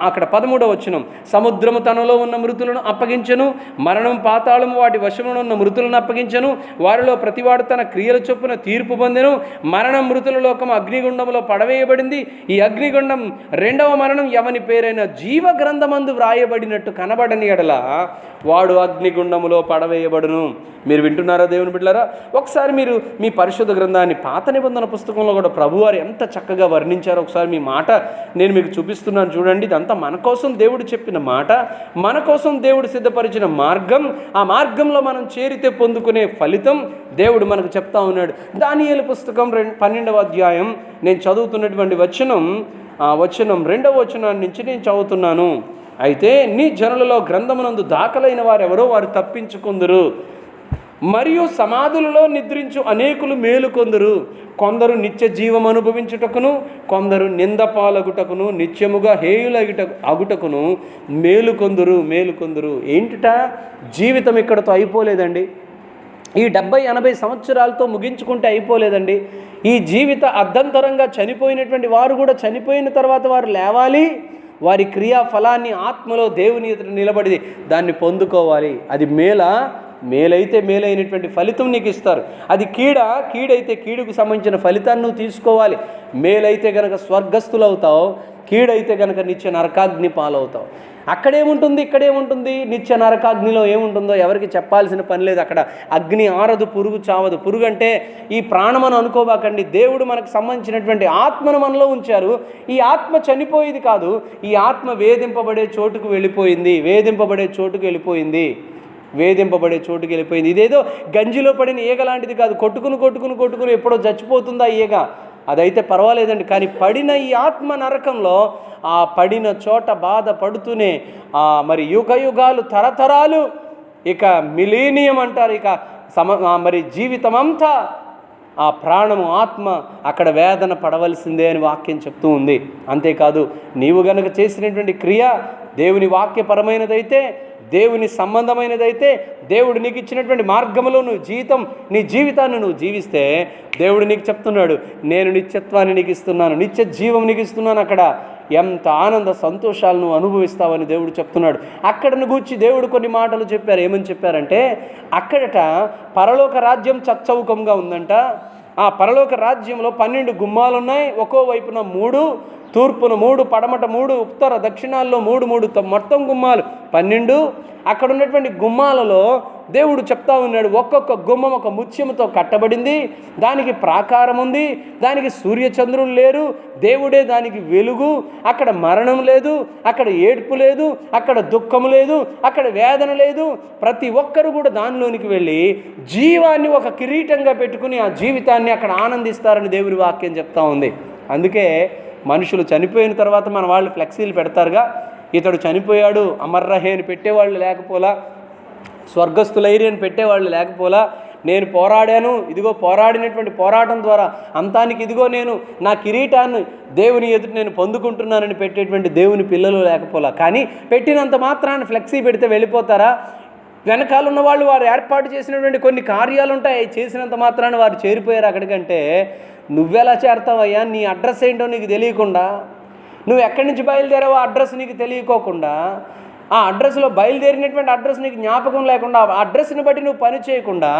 అక్కడ 13వ వచనం, సముద్రము తనలో ఉన్న మృతులను అప్పగించెను, మరణం పాతాళము వాటి వశమున ఉన్న మృతులను అప్పగించెను, వారిలో ప్రతివాడు తన క్రియల చొప్పున తీర్పు పొందెను. మరణం మృతుల లోకం అగ్నిగుండంలో పడవేయబడింది. ఈ అగ్నిగుండం 2వ మరణం ఎవని పేరైన జీవ గ్రంథమందు వ్రాయబడినట్టు కనబడని ఎడల వాడు అగ్నిగుండములో పడవేయబడును. మీరు వింటున్నారా దేవుని బిడ్డలారా? ఒకసారి మీరు మీ పరిశుద్ధ గ్రంథాన్ని పాత నిబంధన పుస్తకంలో కూడా ప్రభువారు ఎంత చక్కగా వర్ణించారో ఒకసారి మీ మాట నేను మీకు చూపిస్తున్నాను. చూడండి, ఇదంతా మన కోసం దేవుడు చెప్పిన మాట, మన కోసం దేవుడు సిద్ధపరిచిన మార్గం. ఆ మార్గంలో మనం చేరితే పొందుకునే ఫలితం దేవుడు మనకు చెప్తా ఉన్నాడు. దానియేలు పుస్తకం 12వ అధ్యాయం నేను చదువుతున్నటువంటి వచనం 2వ వచనాన్ని నుంచి నేను చదువుతున్నాను. అయితే నీ జనులలో గ్రంథమునందు దాఖలైన వారెవరో వారు తప్పించుకుందురు, మరియు సమాధులలో నిద్రించు అనేకులు మేలుకొందురు. కొందరు నిత్య జీవం అనుభవించుటకును, కొందరు నింద పాలగుటకును, నిత్యముగా అగుటకును మేలుకొందురు. ఏంటిట? జీవితం ఇక్కడతో అయిపోలేదండి. ఈ 70-80 సంవత్సరాలతో ముగించుకుంటే అయిపోలేదండి. ఈ జీవిత అర్ధంతరంగా చనిపోయినటువంటి వారు కూడా చనిపోయిన తర్వాత వారు లేవాలి, వారి క్రియాఫలాన్ని ఆత్మలో దేవుని ఎదుట నిలబడి దాన్ని పొందుకోవాలి. అది మేలైతే మేలైనటువంటి ఫలితం నీకు ఇస్తారు. అది కీడైతే కీడుకు సంబంధించిన ఫలితాన్ని నువ్వు తీసుకోవాలి. మేలైతే గనక స్వర్గస్థులు అవుతావు, కీడైతే గనక నిత్య నరకాగ్ని పాలవుతావు. అక్కడేముంటుంది, ఇక్కడేముంటుంది, నిత్య నరకాగ్నిలో ఏముంటుందో ఎవరికి చెప్పాల్సిన పని లేదు. అక్కడ అగ్ని ఆరదు, పురుగు చావదు. పురుగు అంటే ఈ ప్రాణమని అనుకోబాకండి. దేవుడు మనకు సంబంధించినటువంటి ఆత్మను మనలో ఉంచారు. ఈ ఆత్మ చనిపోయేది కాదు, ఈ ఆత్మ వేధింపబడే చోటుకు వెళ్ళిపోయింది, వేధింపబడే చోటుకు వెళ్ళిపోయింది. ఇదేదో గంజిలో పడిన ఈగ లాంటిది కాదు. కొట్టుకుని ఎప్పుడో చచ్చిపోతుందా ఈగ, అదైతే పర్వాలేదండి. కానీ పడిన ఈ ఆత్మ నరకంలో ఆ పడిన చోట బాధ పడుతూనే మరి యుగాలు, తరతరాలు, ఇక మిలీనియం అంటారు, ఇక మరి జీవితమంతా ఆ ప్రాణము, ఆత్మ అక్కడ వేదన పడవలసిందే అని వాక్యం చెప్తూ ఉంది. అంతేకాదు, నీవు గనుక చేసినటువంటి క్రియ దేవుని వాక్యపరమైనదైతే, దేవుని సంబంధమైనదైతే, దేవుడు నీకు ఇచ్చినటువంటి మార్గంలో నీ జీవితాన్ని నువ్వు జీవిస్తే దేవుడు నీకు చెప్తున్నాడు, నేను నిత్యత్వాన్ని నీకు ఇస్తున్నాను, నిత్య జీవం నీకు ఇస్తున్నాను. అక్కడ ఎంత ఆనంద సంతోషాలు నువ్వు అనుభవిస్తావని దేవుడు చెప్తున్నాడు. అక్కడను గూర్చి దేవుడు కొన్ని మాటలు చెప్పారు. ఏమని చెప్పారంటే, అక్కడట పరలోక రాజ్యం చచ్చౌకంగా ఉందంట. ఆ పరలోక రాజ్యంలో 12 గుమ్మాలు ఉన్నాయి. ఒక్కో వైపున 3, తూర్పున 3, పడమట 3, ఉత్తర దక్షిణాల్లో 3 మొత్తం గుమ్మాలు 12. అక్కడ ఉన్నటువంటి గుమ్మాలలో దేవుడు చెప్తా ఉన్నాడు, ఒక్కొక్క గుమ్మం ఒక ముత్యముతో కట్టబడింది, దానికి ప్రాకారం ఉంది, దానికి సూర్యచంద్రులు లేరు, దేవుడే దానికి వెలుగు. అక్కడ మరణం లేదు, అక్కడ ఏడ్పు లేదు, అక్కడ దుఃఖం లేదు, అక్కడ వేదన లేదు. ప్రతి ఒక్కరు కూడా దానిలోనికి వెళ్ళి జీవాన్ని ఒక కిరీటంగా పెట్టుకుని ఆ జీవితాన్ని అక్కడ ఆనందిస్తారని దేవుడి వాక్యం చెప్తా ఉంది. అందుకే మనుషులు చనిపోయిన తర్వాత మన వాళ్ళు ఫ్లెక్సీలు పెడతారుగా, ఇతడు చనిపోయాడు అమర్రహే అని పెట్టేవాళ్ళు లేకపోలా, స్వర్గస్థులైరి అని పెట్టేవాళ్ళు లేకపోలా, నేను పోరాడాను, ఇదిగో పోరాడినటువంటి పోరాటం ద్వారా అంతానికి ఇదిగో నేను నా కిరీటాన్ని దేవుని ఎదుట నేను పొందుకుంటున్నానని పెట్టేటువంటి దేవుని పిల్లలు లేకపోలా. కానీ పెట్టినంత మాత్రాన్ని ఫ్లెక్సీ పెడితే వెళ్ళిపోతారా? వెనకాల ఉన్న వాళ్ళు వారు ఏర్పాటు చేసినటువంటి కొన్ని కార్యాలు ఉంటాయి, చేసినంత మాత్రాన్ని వారు చేరిపోయారు అక్కడికంటే. నువ్వెలా చేరతావయ్యా? నీ అడ్రస్ ఏంటో నీకు తెలియకుండా, నువ్వు ఎక్కడి నుంచి బయలుదేరావో అడ్రస్ నీకు తెలియకోకుండా, ఆ అడ్రస్లో బయలుదేరినటువంటి అడ్రస్ నీకు జ్ఞాపకం లేకుండా, ఆ అడ్రస్ని బట్టి నువ్వు పని చేయకుండా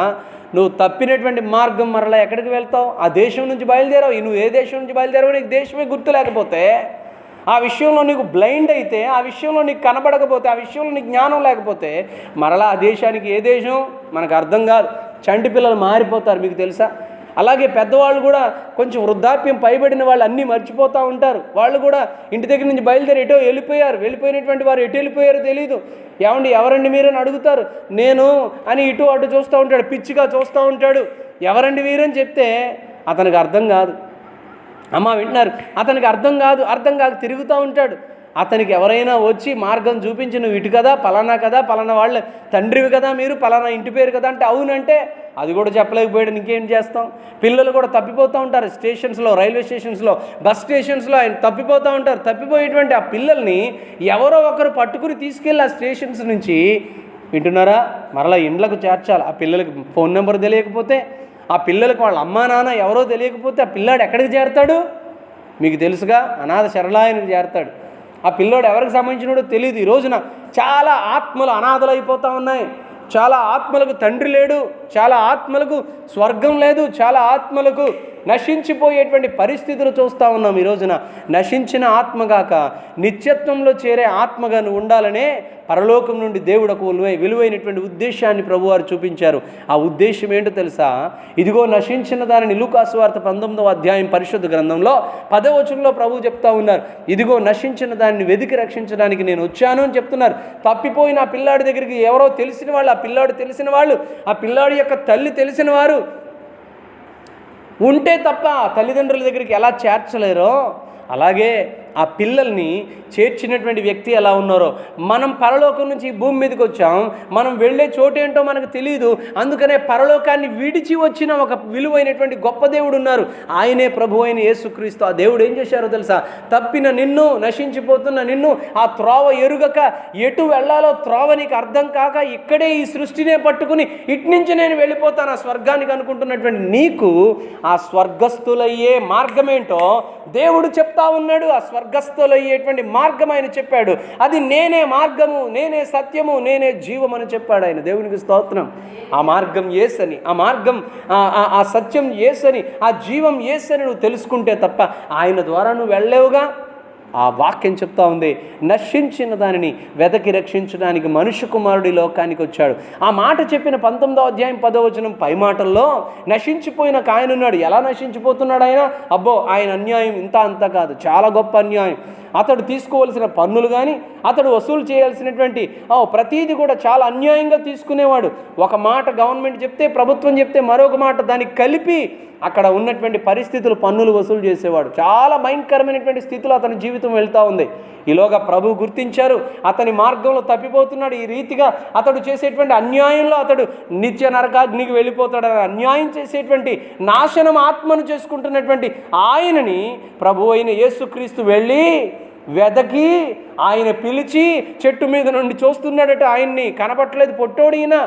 నువ్వు తప్పినటువంటి మార్గం మరలా ఎక్కడికి వెళ్తావు? ఆ దేశం నుంచి బయలుదేరావు. నువ్వు ఏ దేశం నుంచి బయలుదేరావు నీకు దేశమే గుర్తు లేకపోతే, ఆ విషయంలో నీకు బ్లైండ్ అయితే, ఆ విషయంలో నీకు కనబడకపోతే, ఆ విషయంలో నీకు జ్ఞానం లేకపోతే మరలా ఆ దేశానికి ఏ దేశం మనకు అర్థం కాదు. చంటి పిల్లలు మారిపోతారు, మీకు తెలుసా? అలాగే పెద్దవాళ్ళు కూడా కొంచెం వృద్ధాప్యం పైబడిన వాళ్ళు అన్నీ మర్చిపోతూ ఉంటారు. వాళ్ళు కూడా ఇంటి దగ్గర నుంచి బయలుదేరి ఎటో వెళ్ళిపోయినటువంటి వారు ఎటు వెళ్ళిపోయారో తెలియదు. ఎవరండి మీరని అడుగుతారు. నేను అని ఇటు అటు చూస్తూ ఉంటాడు, పిచ్చిగా చూస్తూ ఉంటాడు. ఎవరండి వీరని చెప్తే అతనికి అర్థం కాదు. అమ్మ వింటున్నారు, అతనికి అర్థం కాదు తిరుగుతూ ఉంటాడు. అతనికి ఎవరైనా వచ్చి మార్గం చూపించి, నువ్వు ఇటు కదా, పలానా కదా, పలానా వాళ్ళ తండ్రివి కదా, మీరు పలానా ఇంటి పేరు కదా అంటే అవునంటే అది కూడా చెప్పలేకపోయాడు. ఇంకేం చేస్తాం? పిల్లలు కూడా తప్పిపోతూ ఉంటారు స్టేషన్స్లో, రైల్వే స్టేషన్స్లో, బస్ స్టేషన్స్లో ఆయన తప్పిపోతూ ఉంటారు. తప్పిపోయేటువంటి ఆ పిల్లల్ని ఎవరో ఒకరు పట్టుకుని తీసుకెళ్ళి ఆ స్టేషన్స్ నుంచి, వింటున్నారా, మరలా ఇండ్లకు చేర్చాలి. ఆ పిల్లలకి ఫోన్ నెంబర్ తెలియకపోతే, ఆ పిల్లలకు వాళ్ళ అమ్మా నాన్న ఎవరో తెలియకపోతే ఆ పిల్లాడు ఎక్కడికి చేరతాడు? మీకు తెలుసుగా, అనాథ శరణాలయానికి చేరతాడు. ఆ పిల్లోడు ఎవరికి సంబంధించినోడో తెలియదు. ఈ రోజున చాలా ఆత్మలు అనాథలు అయిపోతూ ఉన్నాయి. చాలా ఆత్మలకు తండ్రి లేడు, చాలా ఆత్మలకు స్వర్గం లేదు, చాలా ఆత్మలకు నశించిపోయేటువంటి పరిస్థితులు చూస్తూ ఉన్నాం. ఈ రోజున నశించిన ఆత్మగాక నిత్యత్వంలో చేరే ఆత్మగా నువ్వు ఉండాలనే పరలోకం నుండి దేవుడు ఒక విలువైనటువంటి ఉద్దేశాన్ని ప్రభువారు చూపించారు. ఆ ఉద్దేశం ఏంటో తెలుసా? ఇదిగో నశించిన దానిని లూకా సువార్త 19వ అధ్యాయం పరిశుద్ధ గ్రంథంలో 10వ వచనంలో ప్రభువు చెప్తా ఉన్నారు. ఇదిగో నశించిన దానిని వెతికి రక్షించడానికి నేను వచ్చాను అని చెప్తున్నారు. తప్పిపోయిన ఆ పిల్లాడి దగ్గరికి ఎవరో తెలిసిన వాళ్ళు, ఆ పిల్లాడు తెలిసిన వాళ్ళు, ఆ పిల్లాడి యొక్క తల్లి తెలిసిన వారు ఉంటే తప్ప తల్లిదండ్రుల దగ్గరికి ఎలా చేర్చలేరో, అలాగే ఆ పిల్లల్ని చేర్చినటువంటి వ్యక్తి ఎలా ఉన్నారో, మనం పరలోకం నుంచి ఈ భూమి మీదకి వచ్చాం, మనం వెళ్ళే చోటు ఏంటో మనకు తెలియదు. అందుకనే పరలోకాన్ని విడిచి వచ్చిన ఒక విలువైనటువంటి గొప్ప దేవుడు ఉన్నారు. ఆయనే ప్రభు అయిన యేసుక్రీస్తు. ఆ దేవుడు ఏం చేశారో తెలుసా? తప్పిన నిన్ను, నశించిపోతున్న నిన్ను, ఆ త్రోవ ఎరుగక ఎటు వెళ్ళాలో త్రోవ నీకు అర్థం కాక ఇక్కడే ఈ సృష్టినే పట్టుకుని ఇటు నుంచి నేను వెళ్ళిపోతాను ఆ స్వర్గానికి అనుకుంటున్నటువంటి నీకు ఆ స్వర్గస్థులయ్యే మార్గమేంటో దేవుడు చెప్తా ఉన్నాడు. ఆ స్వర్గస్థులయ్యేటువంటి మార్గం ఆయన చెప్పాడు. అది నేనే మార్గము, నేనే సత్యము, నేనే జీవం అని చెప్పాడు ఆయన. దేవునికి స్తోత్రం. ఆ మార్గం యేసని, ఆ మార్గం ఆ సత్యం యేసని, ఆ జీవం యేసని నువ్వు తెలుసుకుంటే తప్ప ఆయన ద్వారా నువ్వు వెళ్ళలేవుగా. ఆ వాక్యం చెప్తా ఉంది, నశించిన దానిని వెతకి రక్షించడానికి మనుష్య కుమారుడి లోకానికి వచ్చాడు. ఆ మాట చెప్పిన 19వ అధ్యాయం 10వ వచనం పై మాటల్లో నశించిపోయిన ఒక ఆయన ఉన్నాడు. ఎలా నశించిపోతున్నాడు ఆయన? అబ్బో, ఆయన అన్యాయం ఇంత అంత కాదు, చాలా గొప్ప అన్యాయం. అతడు తీసుకోవలసిన పన్నులు కానీ, అతడు వసూలు చేయాల్సినటువంటి ప్రతీది కూడా చాలా అన్యాయంగా తీసుకునేవాడు. ఒక మాట గవర్నమెంట్ చెప్తే, ప్రభుత్వం చెప్తే మరొక మాట దానికి కలిపి అక్కడ ఉన్నటువంటి పరిస్థితులు పన్నులు వసూలు చేసేవాడు. చాలా భయంకరమైనటువంటి స్థితిలో అతని జీవితం వెళ్తూ ఉంది. ఈలోగా ప్రభు గుర్తించారు, అతని మార్గంలో తప్పిపోతున్నాడు. ఈ రీతిగా అతడు చేసేటువంటి అన్యాయంలో అతడు నిత్య నరకాగ్నికి వెళ్ళిపోతాడని అన్యాయం చేసేటువంటి నాశనం ఆత్మను చేసుకుంటున్నటువంటి ఆయనని ప్రభు అయిన యేసుక్రీస్తు వెళ్ళి వెదకి ఆయన పిలిచి చెట్టు మీద నుండి చూస్తున్నాడట. ఆయన్ని కనపట్లేదు, పొట్టోడినా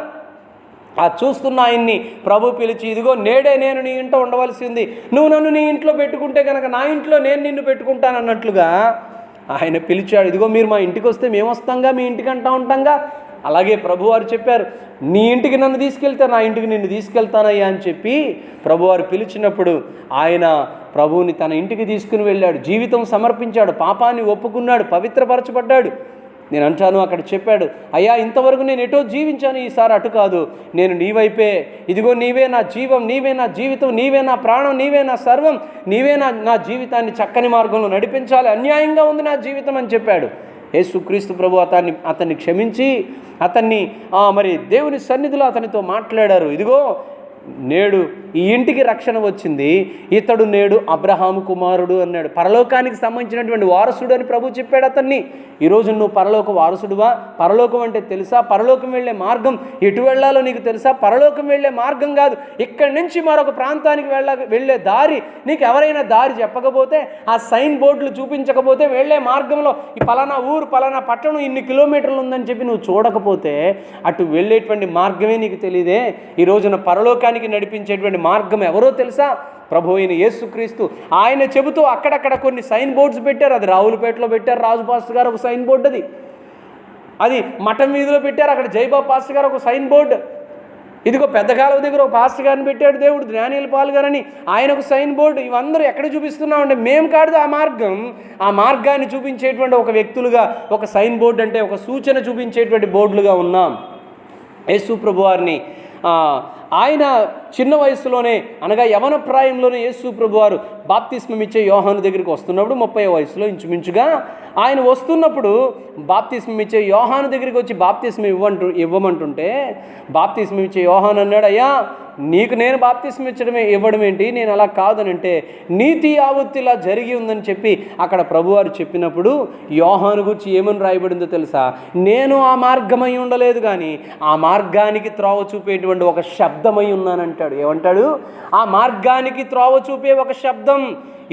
ఆ చూస్తున్న ఆయన్ని ప్రభు పిలిచి, ఇదిగో నేడే నేను నీ ఇంట్లో ఉండవలసింది, నువ్వు నన్ను నీ ఇంట్లో పెట్టుకుంటే కనుక నా ఇంట్లో నేను నిన్ను పెట్టుకుంటానన్నట్లుగా ఆయన పిలిచాడు. ఇదిగో మీరు మా ఇంటికి వస్తే మేము వస్తాంగా, మీ ఇంటికి అంటా ఉంటాంగా. అలాగే ప్రభువారు చెప్పారు, నీ ఇంటికి నన్ను తీసుకెళ్తే నా ఇంటికి నిన్ను తీసుకెళ్తానయ్యా అని చెప్పి ప్రభువారు పిలిచినప్పుడు ఆయన ప్రభువుని తన ఇంటికి తీసుకుని వెళ్ళాడు. జీవితం సమర్పించాడు, పాపాన్ని ఒప్పుకున్నాడు, పవిత్రపరచబడ్డాడు. నేను అంటాను, అక్కడ చెప్పాడు, అయ్యా ఇంతవరకు నేను ఎటో జీవించాను, ఈసారి అటు కాదు, నేను నీ వైపే, ఇదిగో నీవే నా జీవం, నీవే నా జీవితం, నీవే నా ప్రాణం, నీవే నా సర్వం, నీవే నా జీవితాన్ని చక్కని మార్గంలో నడిపించాలి, అన్యాయంగా ఉంది నా జీవితం అని చెప్పాడు. యేసుక్రీస్తు ప్రభు అతన్ని క్షమించి అతన్ని మరి దేవుని సన్నిధిలో అతనితో మాట్లాడారు. ఇదిగో నేడు ఈ ఇంటికి రక్షణ వచ్చింది, ఇతడు నేడు అబ్రహాము కుమారుడు అన్నాడు. పరలోకానికి సంబంధించినటువంటి వారసుడు అని ప్రభు చెప్పాడు అతన్ని. ఈరోజు నువ్వు పరలోక వారసుడువా? పరలోకం అంటే తెలుసా? పరలోకం వెళ్ళే మార్గం ఎటు వెళ్ళాలో నీకు తెలుసా? పరలోకం వెళ్ళే మార్గం కాదు, ఇక్కడి నుంచి మరొక ప్రాంతానికి వెళ్ళే దారి నీకు ఎవరైనా దారి చెప్పకపోతే, ఆ సైన్ బోర్డులు చూపించకపోతే, వెళ్ళే మార్గంలో ఈ పలానా ఊరు పలానా పట్టణం ఇన్ని కిలోమీటర్లు ఉందని చెప్పి నువ్వు చూడకపోతే అటు వెళ్ళేటువంటి మార్గమే నీకు తెలియదే. ఈ రోజున పరలోకానికి నడిపించేటువంటి మార్గం ఎవరో తెలుసా? ప్రభు అయిన యేసుక్రీస్తు. ఆయన చెబుతూ అక్కడక్కడ కొన్ని సైన్ బోర్డ్స్ పెట్టారు. అది రావులపేటలో పెట్టారు రాజు పాస్టర్ గారు ఒక సైన్ బోర్డు, అది మఠం వీధిలో పెట్టారు, అక్కడ జైబాబు పాస్టర్ గారు ఒక సైన్ బోర్డు, ఇదిగో పెద్ద కాలువ దగ్గర ఒక పాస్టర్ గారిని పెట్టాడు దేవుడు, జ్ఞానీల పాల్ గారని ఆయన ఒక సైన్ బోర్డు. ఇవందరూ ఎక్కడ చూపిస్తున్నామంటే మేము కాదు ఆ మార్గాన్ని చూపించేటువంటి ఒక వ్యక్తులుగా, ఒక సైన్ బోర్డు అంటే ఒక సూచన చూపించేటువంటి బోర్డులుగా ఉన్నాం. యేసు ప్రభు వారిని ఆయన చిన్న వయసులోనే, అనగా యవన ప్రాయంలోనే యేసు ప్రభువారు బాప్తిస్మం ఇచ్చే యోహాను దగ్గరికి వస్తున్నప్పుడు 30వ వయసులో ఇంచుమించుగా ఆయన వస్తున్నప్పుడు బాప్తిస్మం ఇచ్చే యోహాను దగ్గరికి వచ్చి బాప్తిస్మం ఇవ్వమంటుంటే బాప్తిస్మం ఇచ్చే యోహాను అన్నాడు, అయ్యా నీకు నేను బాప్తిస్మం ఇవ్వడం ఏంటి, నేను అలా కాదనంటే నీతి యావత్తులా జరిగి ఉందని చెప్పి అక్కడ ప్రభువారు చెప్పినప్పుడు యోహాను గురించి ఏమని రాయబడిందో తెలుసా? నేను ఆ మార్గమై ఉండలేదు కానీ ఆ మార్గానికి త్రోవ చూపేటువంటి ఒక శబ్దమై ఉన్నానంటాడు. ఏమంటాడు? ఆ మార్గానికి త్రోవ చూపే ఒక శబ్దం.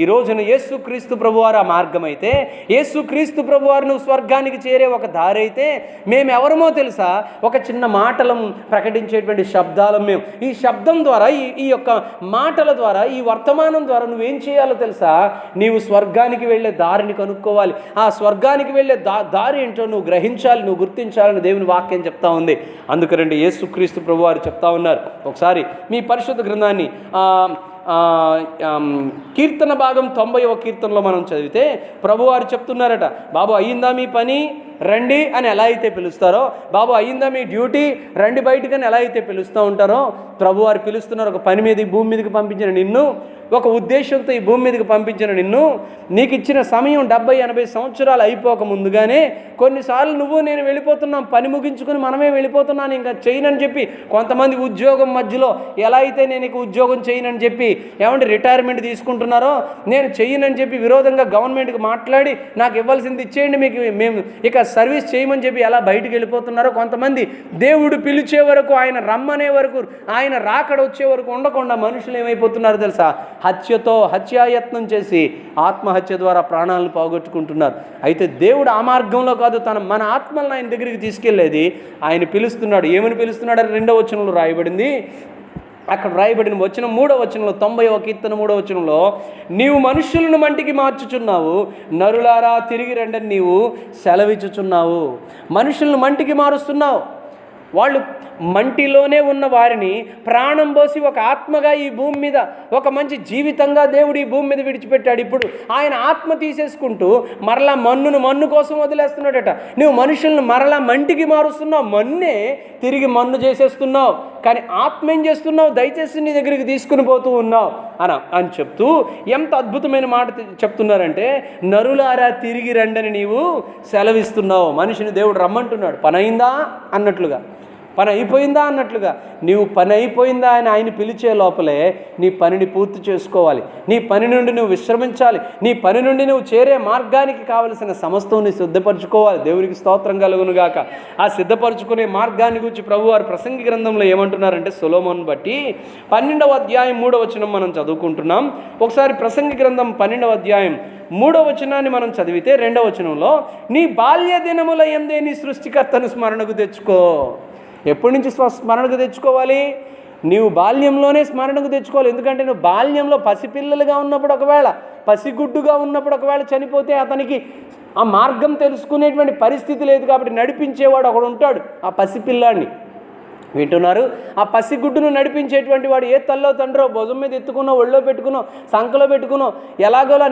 ఈ రోజున యేసుక్రీస్తు ప్రభువారు ఆ మార్గం అయితే, యేసుక్రీస్తు ప్రభువారు నువ్వు స్వర్గానికి చేరే ఒక దారి అయితే, మేమెవరమో తెలుసా? ఒక చిన్న మాటలం ప్రకటించేటువంటి శబ్దాలం మేము. ఈ శబ్దం ద్వారా, ఈ యొక్క మాటల ద్వారా, ఈ వర్తమానం ద్వారా నువ్వేం చేయాలో తెలుసా? నీవు స్వర్గానికి వెళ్ళే దారిని కనుక్కోవాలి. ఆ స్వర్గానికి వెళ్ళే దారి ఏంటో నువ్వు గ్రహించాలి, నువ్వు గుర్తించాలని దేవుని వాక్యం చెప్తా ఉంది. అందుకనండి యేసుక్రీస్తు ప్రభువారు చెప్తా ఉన్నారు. ఒకసారి మీ పరిశుద్ధ గ్రంథాన్ని కీర్తన భాగం 90వ కీర్తనలో మనం చదివితే ప్రభువారు చెప్తున్నారట, బాబు అయ్యిందా మీ పని, రండి అని ఎలా అయితే పిలుస్తారో, బాబు అయ్యిందా మీ డ్యూటీ, రండి బయటికని ఎలా అయితే పిలుస్తూ ఉంటారో, ప్రభువారు పిలుస్తున్నారు. ఒక పని మీద ఈ భూమి మీదకి పంపించిన నిన్ను, ఒక ఉద్దేశంతో ఈ భూమి మీదకి పంపించిన నిన్ను, నీకు ఇచ్చిన సమయం 70-80 సంవత్సరాలు అయిపోక ముందుగానే కొన్నిసార్లు నువ్వు నేను వెళ్ళిపోతున్నాం, పని ముగించుకొని మనమే వెళ్ళిపోతున్నాను, ఇంకా చేయనని చెప్పి కొంతమంది ఉద్యోగం మధ్యలో ఎలా అయితే నేను ఇక ఉద్యోగం చేయనని చెప్పి ఏమంటే రిటైర్మెంట్ తీసుకుంటున్నారో, నేను చేయనని చెప్పి విరోధంగా గవర్నమెంట్కి మాట్లాడి నాకు ఇవ్వాల్సింది ఇచ్చేయండి, మేము ఇక సర్వీస్ చేయమని చెప్పి ఎలా బయటికి వెళ్ళిపోతున్నారో, కొంతమంది దేవుడు పిలిచే వరకు, ఆయన రమ్మనే వరకు, ఆయన రాకడ వచ్చే వరకు ఉండకుండా మనుషులు ఏమైపోతున్నారు తెలుసా? హత్యాయత్నం చేసి ఆత్మహత్య ద్వారా ప్రాణాలను పోగొట్టుకుంటున్నారు. అయితే దేవుడు ఆ మార్గంలో కాదు, మన ఆత్మలను ఆయన దగ్గరికి తీసుకెళ్లేది. ఆయన పిలుస్తున్నాడు. ఏమని పిలుస్తున్నాడు? 2వ వచనంలో రాయబడింది. అక్కడ రాయబడిన వచనం 3వ వచనంలో, 90వ కీర్తన 3వ వచనంలో, నీవు మనుషులను మంటికి మార్చుచున్నావు, నరులారా తిరిగి రండని నీవు సెలవిచ్చుచున్నావు. మనుషులను మంటికి మారుస్తున్నావు. వాళ్ళు మంటిలోనే ఉన్న వారిని ప్రాణం పోసి ఒక ఆత్మగా ఈ భూమి మీద, ఒక మంచి జీవితంగా దేవుడు ఈ భూమి మీద విడిచిపెట్టాడు. ఇప్పుడు ఆయన ఆత్మ తీసేసుకుంటూ మరలా మన్ను కోసం వదిలేస్తున్నాడట. నువ్వు మనుషులను మరలా మంటికి మారుస్తున్నావు, మన్నే తిరిగి మన్ను చేసేస్తున్నావు. కానీ ఆత్మ ఏం చేస్తున్నావు? దయచేసి నీ దగ్గరికి తీసుకుని పోతూ ఉన్నావు అని చెప్తూ ఎంత అద్భుతమైన మాట చెప్తున్నారంటే, నరులారా తిరిగి రండని నీవు సెలవిస్తున్నావు. మనిషిని దేవుడు రమ్మంటున్నాడు. పని అయిందా అన్నట్లుగా, పని అయిపోయిందా అన్నట్లుగా. నీవు పని అయిపోయిందా అని ఆయన పిలిచే లోపలే నీ పనిని పూర్తి చేసుకోవాలి. నీ పని నుండి నువ్వు విశ్రమించాలి. నీ పని నుండి నువ్వు చేరే మార్గానికి కావలసిన సమస్తం నీ సిద్ధపరచుకోవాలి. దేవునికి స్తోత్రం కలుగునుగాక. ఆ సిద్ధపరచుకునే మార్గాన్ని గురించి ప్రభువారు ప్రసంగి గ్రంథంలో ఏమంటున్నారంటే, సొలొమోను బట్టి 12వ అధ్యాయం 3వ వచనం మనం చదువుకుంటున్నాం. ఒకసారి ప్రసంగి గ్రంథం 12వ అధ్యాయం 3వ వచనాన్ని మనం చదివితే 2వ వచనంలో, నీ బాల్య దినముల యందే నీ సృష్టికర్తను స్మరణకు తెచ్చుకో. ఎప్పటి నుంచి స్మరణకు తెచ్చుకోవాలి? నీవు బాల్యంలోనే స్మరణకు తెచ్చుకోవాలి. ఎందుకంటే నువ్వు బాల్యంలో పసిపిల్లలుగా ఉన్నప్పుడు, ఒకవేళ పసిగుడ్డుగా ఉన్నప్పుడు ఒకవేళ చనిపోతే అతనికి ఆ మార్గం తెలుసుకునేటువంటి పరిస్థితి లేదు. కాబట్టి నడిపించేవాడు ఒకడు ఉంటాడు ఆ పసిపిల్లాడిని. వింటున్నారు? ఆ పసిగుడ్డును నడిపించేటువంటి వాడు ఏ తల్లో తండ్రో భుజం మీద ఎత్తుకునో, ఒళ్ళో పెట్టుకునో, సంకలో పెట్టుకునో, ఎలాగోలా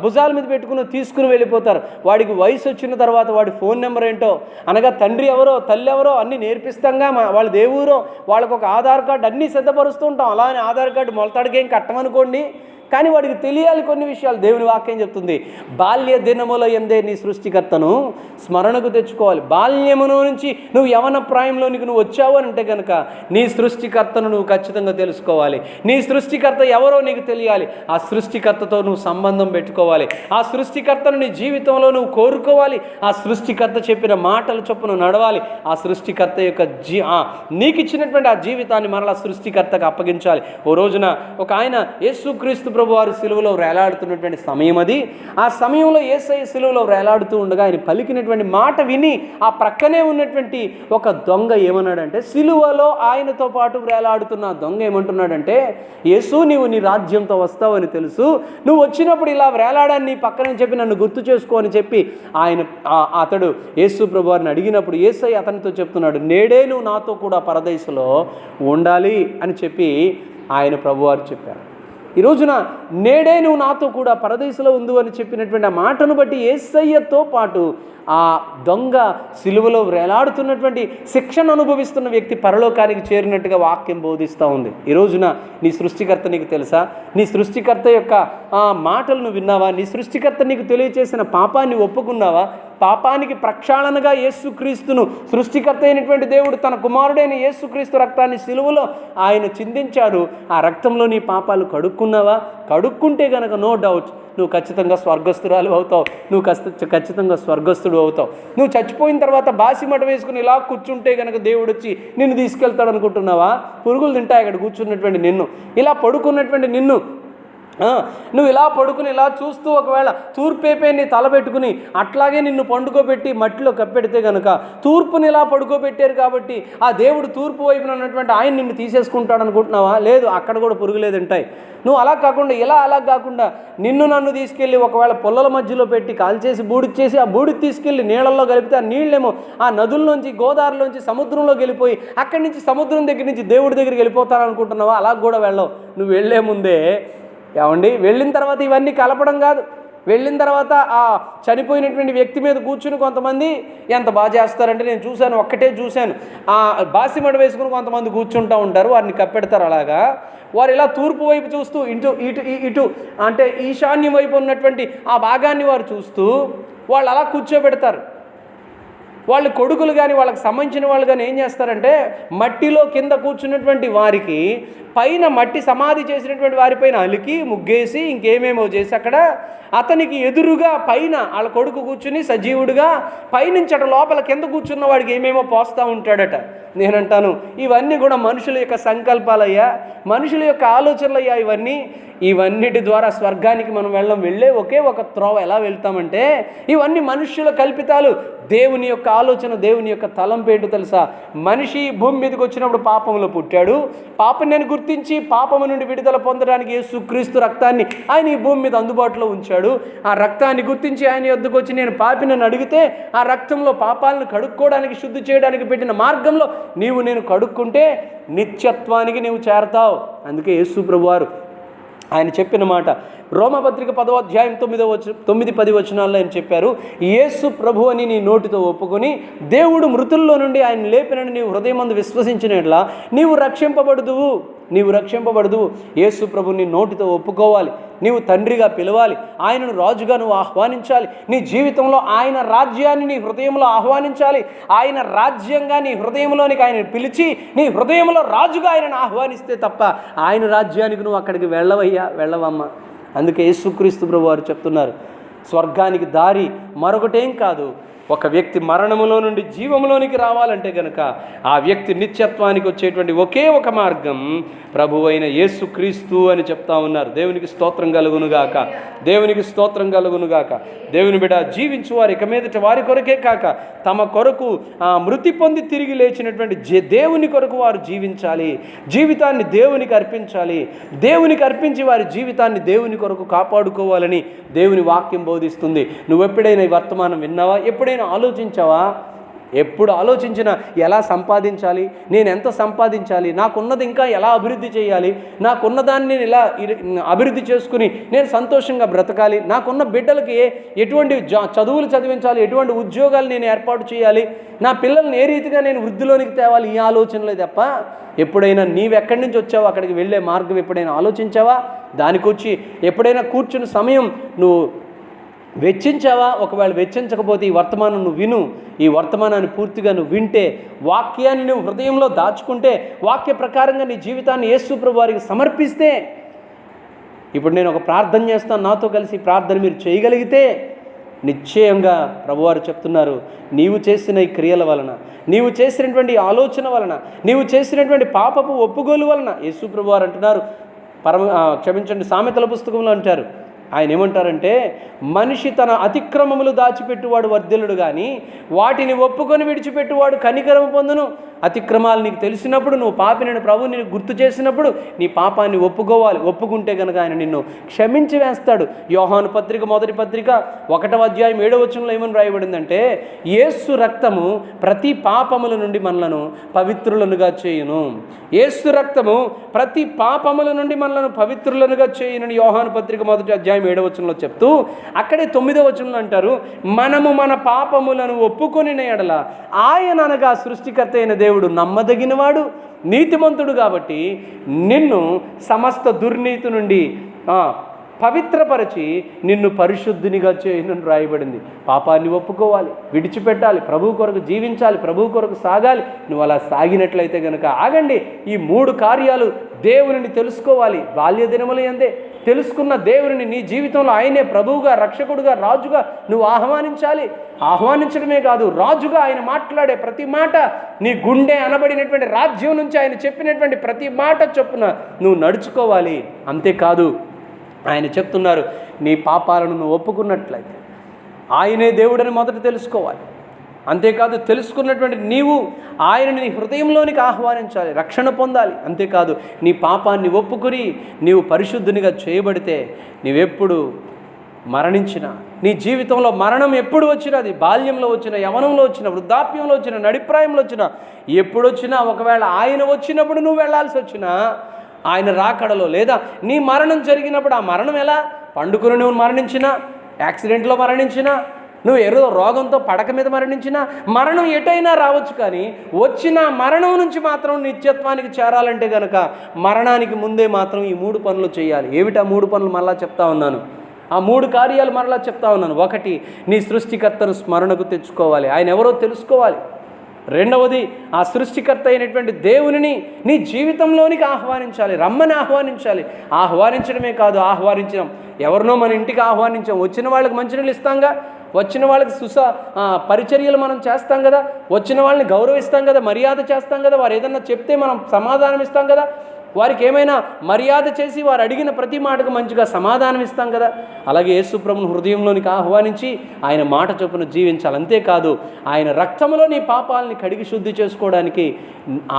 భుజాల మీద పెట్టుకునో తీసుకుని వెళ్ళిపోతారు. వాడికి వయసు వచ్చిన తర్వాత వాడి ఫోన్ నెంబర్ ఏంటో, అనగా తండ్రి ఎవరో తల్లి ఎవరో అన్నీ నేర్పిస్తాంగా. వాళ్ళ దేవురో, వాళ్ళకు ఒక ఆధార్ కార్డు అన్నీ సిద్ధపరుస్తూ ఉంటాం. అలానే ఆధార్ కార్డు మొలతాడికేం కట్టమనుకోండి, కానీ వాడికి తెలియాలి కొన్ని విషయాలు. దేవుని వాక్యం చెప్తుంది, బాల్య దినముల యందే నీ సృష్టికర్తను స్మరణకు తెచ్చుకోవాలి. బాల్యమును నుంచి నువ్వు యవన ప్రాయంలోనికి నువ్వు వచ్చావు అని అంటే కనుక నీ సృష్టికర్తను నువ్వు ఖచ్చితంగా తెలుసుకోవాలి. నీ సృష్టికర్త ఎవరో నీకు తెలియాలి. ఆ సృష్టికర్తతో నువ్వు సంబంధం పెట్టుకోవాలి. ఆ సృష్టికర్తను నీ జీవితంలో నువ్వు కోరుకోవాలి. ఆ సృష్టికర్త చెప్పిన మాటల చొప్పున నడవాలి. ఆ సృష్టికర్త యొక్క నీకు ఇచ్చినటువంటి ఆ జీవితాన్ని మరలా సృష్టికర్తకు అప్పగించాలి. ఓ రోజున ఒక ఆయన యేసుక్రీస్తు ప్రభువారు సిలువలో వేలాడుతున్నటువంటి సమయం అది. ఆ సమయంలో యేసయ్య సిలువలో వేలాడుతూ ఉండగా ఆయన పలికినటువంటి మాట విని ఆ ప్రక్కనే ఉన్నటువంటి ఒక దొంగ ఏమన్నాడంటే, సిలువలో ఆయనతో పాటు వేలాడుతున్న దొంగ ఏమంటున్నాడంటే, యేసు నీవు నీ రాజ్యంతో వస్తావని తెలుసు, నువ్వు వచ్చినప్పుడు ఇలా వేలాడని నీ పక్కనే చెప్పి నన్ను గుర్తు చేసుకో అని చెప్పి అతడు యేసు ప్రభువారిని అడిగినప్పుడు యేసయ్య అతనితో చెప్తున్నాడు, నేడే నువ్వు నాతో కూడా పరదైసులో ఉండాలి అని చెప్పి ఆయన ప్రభువారు చెప్పారు. ఈ రోజున నేడే నువ్వు నాతో కూడా పరదేశంలో ఉండు అని చెప్పినటువంటి ఆ మాటను బట్టి యేసయ్యతో పాటు ఆ దొంగ సిలువలో వేలాడుతున్నటువంటి శిక్షను అనుభవిస్తున్న వ్యక్తి పరలోకానికి చేరినట్టుగా వాక్యం బోధిస్తూ ఉంది. ఈ రోజున నీ సృష్టికర్త నీకు తెలుసా? నీ సృష్టికర్త యొక్క మాటలను విన్నావా? నీ సృష్టికర్త నీకు తెలియచేసిన పాపాన్ని ఒప్పుకున్నావా? పాపానికి ప్రక్షాళనగా యేసుక్రీస్తును సృష్టికర్త అయినటువంటి దేవుడు తన కుమారుడైన యేసుక్రీస్తు రక్తాన్ని సిలువలో ఆయన చిందించాడు. ఆ రక్తంలో నీ పాపాలు కడుక్కున్నావా? కడుక్కుంటే గనక నో డౌట్ నువ్వు ఖచ్చితంగా స్వర్గస్థురాలు అవుతావు. నువ్వు ఖచ్చితంగా స్వర్గస్థుడు అవుతావు. నువ్వు చచ్చిపోయిన తర్వాత బాసిమట వేసుకుని ఇలా కూర్చుంటే కనుక దేవుడు వచ్చి నిన్ను తీసుకెళ్తాడు అనుకుంటున్నావా? పురుగులు తింటాయి అక్కడ కూర్చున్నటువంటి నిన్ను, ఇలా పడుకున్నటువంటి నిన్ను. నువ్వు ఇలా పడుకుని ఇలా చూస్తూ ఒకవేళ తూర్పేపే నీ తల పెట్టుకుని అట్లాగే నిన్ను పండుకోబెట్టి మట్టిలో కప్పెడితే కనుక తూర్పుని ఇలా పడుకోబెట్టారు కాబట్టి ఆ దేవుడు తూర్పు వైపున ఉన్నటువంటి ఆయన నిన్ను తీసేసుకుంటాడు అనుకుంటున్నావా? లేదు, అక్కడ కూడా పురుగులే తింటాయి. నువ్వు అలా కాకుండా అలా కాకుండా నిన్ను నన్ను తీసుకెళ్ళి ఒకవేళ పొల్లల మధ్యలో పెట్టి కాల్చేసి బూడిచ్చేసి ఆ బూడికి తీసుకెళ్ళి నీళ్ళల్లో కలిపితే ఆ నీళ్ళేమో ఆ నదుల్లోంచి గోదావరిలోంచి సముద్రంలోకి వెళ్ళిపోయి అక్కడి నుంచి సముద్రం దగ్గర నుంచి దేవుడి దగ్గరికి వెళ్ళిపోతాననుకుంటున్నావా? అలా కూడా వెళ్ళవు. నువ్వు వెళ్ళే ముందే ఏమండి, వెళ్ళిన తర్వాత ఇవన్నీ కలపడం కాదు. వెళ్ళిన తర్వాత ఆ చనిపోయినటువంటి వ్యక్తి మీద కూర్చుని కొంతమంది ఎంత బాగా చేస్తారంటే, నేను చూశాను, ఒక్కటే చూశాను, ఆ బాసిమడ వేసుకుని కొంతమంది కూర్చుంటూ ఉంటారు, వారిని కప్పెడతారు. అలాగా వారు ఇలా తూర్పు వైపు చూస్తూ ఇటు అంటే ఈశాన్యం వైపు ఉన్నటువంటి ఆ భాగాన్ని వారు చూస్తూ వాళ్ళు అలా కూర్చోబెడతారు. వాళ్ళు కొడుకులు కానీ వాళ్ళకి సంబంధించిన వాళ్ళు కానీ ఏం చేస్తారంటే, మట్టిలో కింద కూర్చున్నటువంటి వారికి పైన మట్టి సమాధి చేసినటువంటి వారిపైన అలికి ముగ్గేసి ఇంకేమేమో చేసి అక్కడ అతనికి ఎదురుగా పైన వాళ్ళ కొడుకు కూర్చుని సజీవుడిగా పైనుంచి అట లోపల కింద కూర్చున్న వాడికి ఏమేమో పోస్తూ ఉంటాడట. నేనంటాను, ఇవన్నీ కూడా మనుషుల యొక్క సంకల్పాలయ్యా, మనుషుల యొక్క ఆలోచనలయ్యా. ఇవన్నిటి ద్వారా స్వర్గానికి మనం వెళ్ళే ఒకే ఒక త్రోవ ఎలా వెళ్తామంటే, ఇవన్నీ మనుష్యుల కల్పితాలు. దేవుని యొక్క ఆలోచన, దేవుని యొక్క తలంపేంటో తెలుసా? మనిషి భూమి మీదకి వచ్చినప్పుడు పాపంలో పుట్టాడు. పాపం నేను గుర్తించి పాపము నుండి విడుదల పొందడానికి యేసుక్రీస్తు రక్తాన్ని ఆయన ఈ భూమి మీద అందుబాటులో ఉంచాడు. ఆ రక్తాన్ని గుర్తించి ఆయన యొద్దకు వచ్చి నేను పాపినని అడిగితే ఆ రక్తంలో పాపాలను కడుక్కోవడానికి, శుద్ధి చేయడానికి పెట్టిన మార్గంలో నేను కడుక్కుంటే నిత్యత్వానికి నీవు చేరతావు. అందుకే యేసు ప్రభువారు ఆయన చెప్పిన మాట రోమపత్రిక 10వ అధ్యాయం 9-10 వచనాల్లో ఆయన చెప్పారు, యేసు ప్రభు అని నీ నోటితో ఒప్పుకొని దేవుడు మృతుల్లో నుండి ఆయన లేపినని నీవు హృదయమందు విశ్వసించినట్లా నీవు రక్షింపబడదు. యేసు ప్రభుని నోటితో ఒప్పుకోవాలి, నీవు తండ్రిగా పిలవాలి, ఆయనను రాజుగా నువ్వు ఆహ్వానించాలి. నీ జీవితంలో ఆయన రాజ్యాన్ని నీ హృదయంలో ఆహ్వానించాలి. ఆయన రాజ్యంగా నీ హృదయంలోనికి ఆయన పిలిచి నీ హృదయంలో రాజుగా ఆయనను ఆహ్వానిస్తే తప్ప ఆయన రాజ్యానికి నువ్వు అక్కడికి వెళ్ళవమ్మా. అందుకే యేసుక్రీస్తు ప్రభు వారు చెప్తున్నారు, స్వర్గానికి దారి మరొకటేం కాదు, ఒక వ్యక్తి మరణములో నుండి జీవములోనికి రావాలంటే కనుక ఆ వ్యక్తి నిత్యత్వానికి వచ్చేటువంటి ఒకే ఒక మార్గం ప్రభువైన యేసుక్రీస్తు అని చెప్తా ఉన్నారు. దేవునికి స్తోత్రం కలుగునుగాక, దేవునికి స్తోత్రం కలుగునుగాక. దేవుని బిడ్డ, జీవించు వారు ఇక మీదట వారి కొరకే కాక తమ కొరకు మృతి పొంది తిరిగి లేచినటువంటి దేవుని కొరకు వారు జీవించాలి, జీవితాన్ని దేవునికి అర్పించాలి. దేవునికి అర్పించి వారి జీవితాన్ని దేవుని కొరకు కాపాడుకోవాలని దేవుని వాక్యం బోధిస్తుంది. నువ్వు ఎప్పుడైనా ఈ వర్తమానం విన్నావా? ఎప్పుడైనా ఆలోచించావా? ఎప్పుడు ఆలోచించినా ఎలా సంపాదించాలి, నేను ఎంత సంపాదించాలి, నాకున్నది ఇంకా ఎలా అభివృద్ధి చేయాలి, నాకున్నదాన్ని నేను ఎలా అభివృద్ధి చేసుకుని నేను సంతోషంగా బ్రతకాలి, నాకున్న బిడ్డలకి ఎటువంటి చదువులు చదివించాలి, ఎటువంటి ఉద్యోగాలు నేను ఏర్పాటు చేయాలి, నా పిల్లల్ని ఏ రీతిగా నేను వృద్ధిలోనికి తేవాలి, ఈ ఆలోచనలే తప్ప ఎప్పుడైనా నీవెక్కడి నుంచి వచ్చావో అక్కడికి వెళ్ళే మార్గం ఎప్పుడైనా ఆలోచించావా? దానికొచ్చి ఎప్పుడైనా కూర్చున్న సమయం నువ్వు వెచ్చించావా? ఒకవేళ వెచ్చించకపోతే ఈ వర్తమానం నువ్వు విను. ఈ వర్తమానాన్ని పూర్తిగా నువ్వు వింటే, వాక్యాన్ని నువ్వు హృదయంలో దాచుకుంటే, వాక్య ప్రకారంగా నీ జీవితాన్ని యేసు ప్రభు వారికి సమర్పిస్తే, ఇప్పుడు నేను ఒక ప్రార్థన చేస్తాను, నాతో కలిసి ప్రార్థన మీరు చేయగలిగితే నిశ్చయంగా ప్రభువారు చెప్తున్నారు, నీవు చేసిన ఈ క్రియల వలన, నీవు చేసినటువంటి ఆలోచన వలన, నీవు చేసినటువంటి పాపపు ఒప్పుగోలు వలన, యేసు ప్రభువారు అంటున్నారు, సామెతల పుస్తకంలో అంటారు, ఆయన ఏమంటారంటే, మనిషి తన అతిక్రమములు దాచిపెట్టువాడు వర్ధిల్లుడు కానీ వాటిని ఒప్పుకొని విడిచిపెట్టువాడు కనికరము పొందును. అతిక్రమాలు నీకు తెలిసినప్పుడు, నువ్వు పాపినని ప్రభువు నీకు గుర్తు చేసినప్పుడు నీ పాపాన్ని ఒప్పుకోవాలి. ఒప్పుకుంటే కనుక ఆయన నిన్ను క్షమించి వేస్తాడు. యోహాను పత్రిక 1వ పత్రిక 1వ అధ్యాయం 7వ వచనంలో ఏమని రాయబడిందంటే, యేసు రక్తము ప్రతి పాపముల నుండి మనలను పవిత్రులనుగా చేయును. యేసు రక్తము ప్రతి పాపముల నుండి మనలను పవిత్రులనుగా చేయునని యోహాను పత్రిక 1వ అధ్యాయం 7వ వచనంలో చెప్తూ, అక్కడే 9వ వచనంలో అంటారు, మనము మన పాపములను ఒప్పుకొని ఎడల ఆయన అనగా సృష్టికర్త అయిన దేవుడు నమ్మదగినవాడు, నీతిమంతుడు కాబట్టి నిన్ను సమస్త దుర్నీతి నుండి పవిత్రపరిచి నిన్ను పరిశుద్ధినిగా చేయనని రాయబడింది. పాపాన్ని ఒప్పుకోవాలి, విడిచిపెట్టాలి, ప్రభువు కొరకు జీవించాలి, ప్రభువు కొరకు సాగాలి. నువ్వు అలా సాగినట్లయితే కనుక ఆగండి. ఈ 3 కార్యాలు దేవునిని తెలుసుకోవాలి. బాల్య దినముల యందే తెలుసుకున్న దేవుని నీ జీవితంలో ఆయనే ప్రభువుగా, రక్షకుడుగా, రాజుగా నువ్వు ఆహ్వానించాలి. ఆహ్వానించడమే కాదు, రాజుగా ఆయన మాట్లాడే ప్రతి మాట, నీ గుండె అనబడినటువంటి రాజ్యం నుంచి ఆయన చెప్పినటువంటి ప్రతి మాట చొప్పున నువ్వు నడుచుకోవాలి. అంతేకాదు, ఆయన చెప్తున్నారు, నీ పాపాలను నువ్వు ఒప్పుకున్నట్లయితే ఆయనే దేవుడని మొదట తెలుసుకోవాలి. అంతేకాదు, తెలుసుకున్నటువంటి నీవు ఆయనని నీ హృదయంలోనికి ఆహ్వానించాలి, రక్షణ పొందాలి. అంతేకాదు, నీ పాపాన్ని ఒప్పుకొని నీవు పరిశుద్ధునిగా చేయబడితే నీవెప్పుడు మరణించినా, నీ జీవితంలో మరణం ఎప్పుడు వచ్చినా, అది బాల్యంలో వచ్చిన, యవనంలో వచ్చిన, వృద్ధాప్యంలో వచ్చిన, నడిప్రాయంలో వచ్చిన, ఎప్పుడు వచ్చినా, ఒకవేళ ఆయన వచ్చినప్పుడు నువ్వు వెళ్ళాల్సి వచ్చినా, ఆయన రాకడలో లేదా నీ మరణం జరిగినప్పుడు, ఆ మరణం ఎలా పండుకుని నువ్వు మరణించినా, యాక్సిడెంట్లో మరణించినా, నువ్వు ఏదో రోగంతో పడక మీద మరణించినా, మరణం ఎటైనా రావచ్చు. కానీ వచ్చిన మరణం నుంచి మాత్రం నిత్యత్వానికి చేరాలంటే కనుక మరణానికి ముందే మాత్రం ఈ 3 పనులు చేయాలి. ఏమిటి ఆ 3 పనులు? మరలా చెప్తా ఉన్నాను. ఆ 3 కార్యాలు మరలా చెప్తా ఉన్నాను. 1, నీ సృష్టికర్తను స్మరణకు తెచ్చుకోవాలి, ఆయన ఎవరో తెలుసుకోవాలి. 2వది, ఆ సృష్టికర్త అయినటువంటి దేవునిని నీ జీవితంలోనికి ఆహ్వానించాలి, రమ్మని ఆహ్వానించాలి. ఆహ్వానించడమే కాదు, ఆహ్వానించడం ఎవరినో మన ఇంటికి ఆహ్వానించాం, వచ్చిన వాళ్ళకి మంచినీళ్ళు ఇస్తాంగా, వచ్చిన వాళ్ళకి పరిచర్యలు మనం చేస్తాం కదా, వచ్చిన వాళ్ళని గౌరవిస్తాం కదా, మర్యాద చేస్తాం కదా, వారు ఏదన్నా చెప్తే మనం సమాధానం ఇస్తాం కదా. వారికి ఏమైనా మర్యాద చేసి వారు అడిగిన ప్రతి మాటకు మంచిగా సమాధానం ఇస్తాం కదా. అలాగే యేసు ప్రభువును హృదయంలోనికి ఆహ్వానించి ఆయన మాట చొప్పున జీవించాలి. అంతేకాదు ఆయన రక్తంలో నీ పాపాలని కడిగి శుద్ధి చేసుకోవడానికి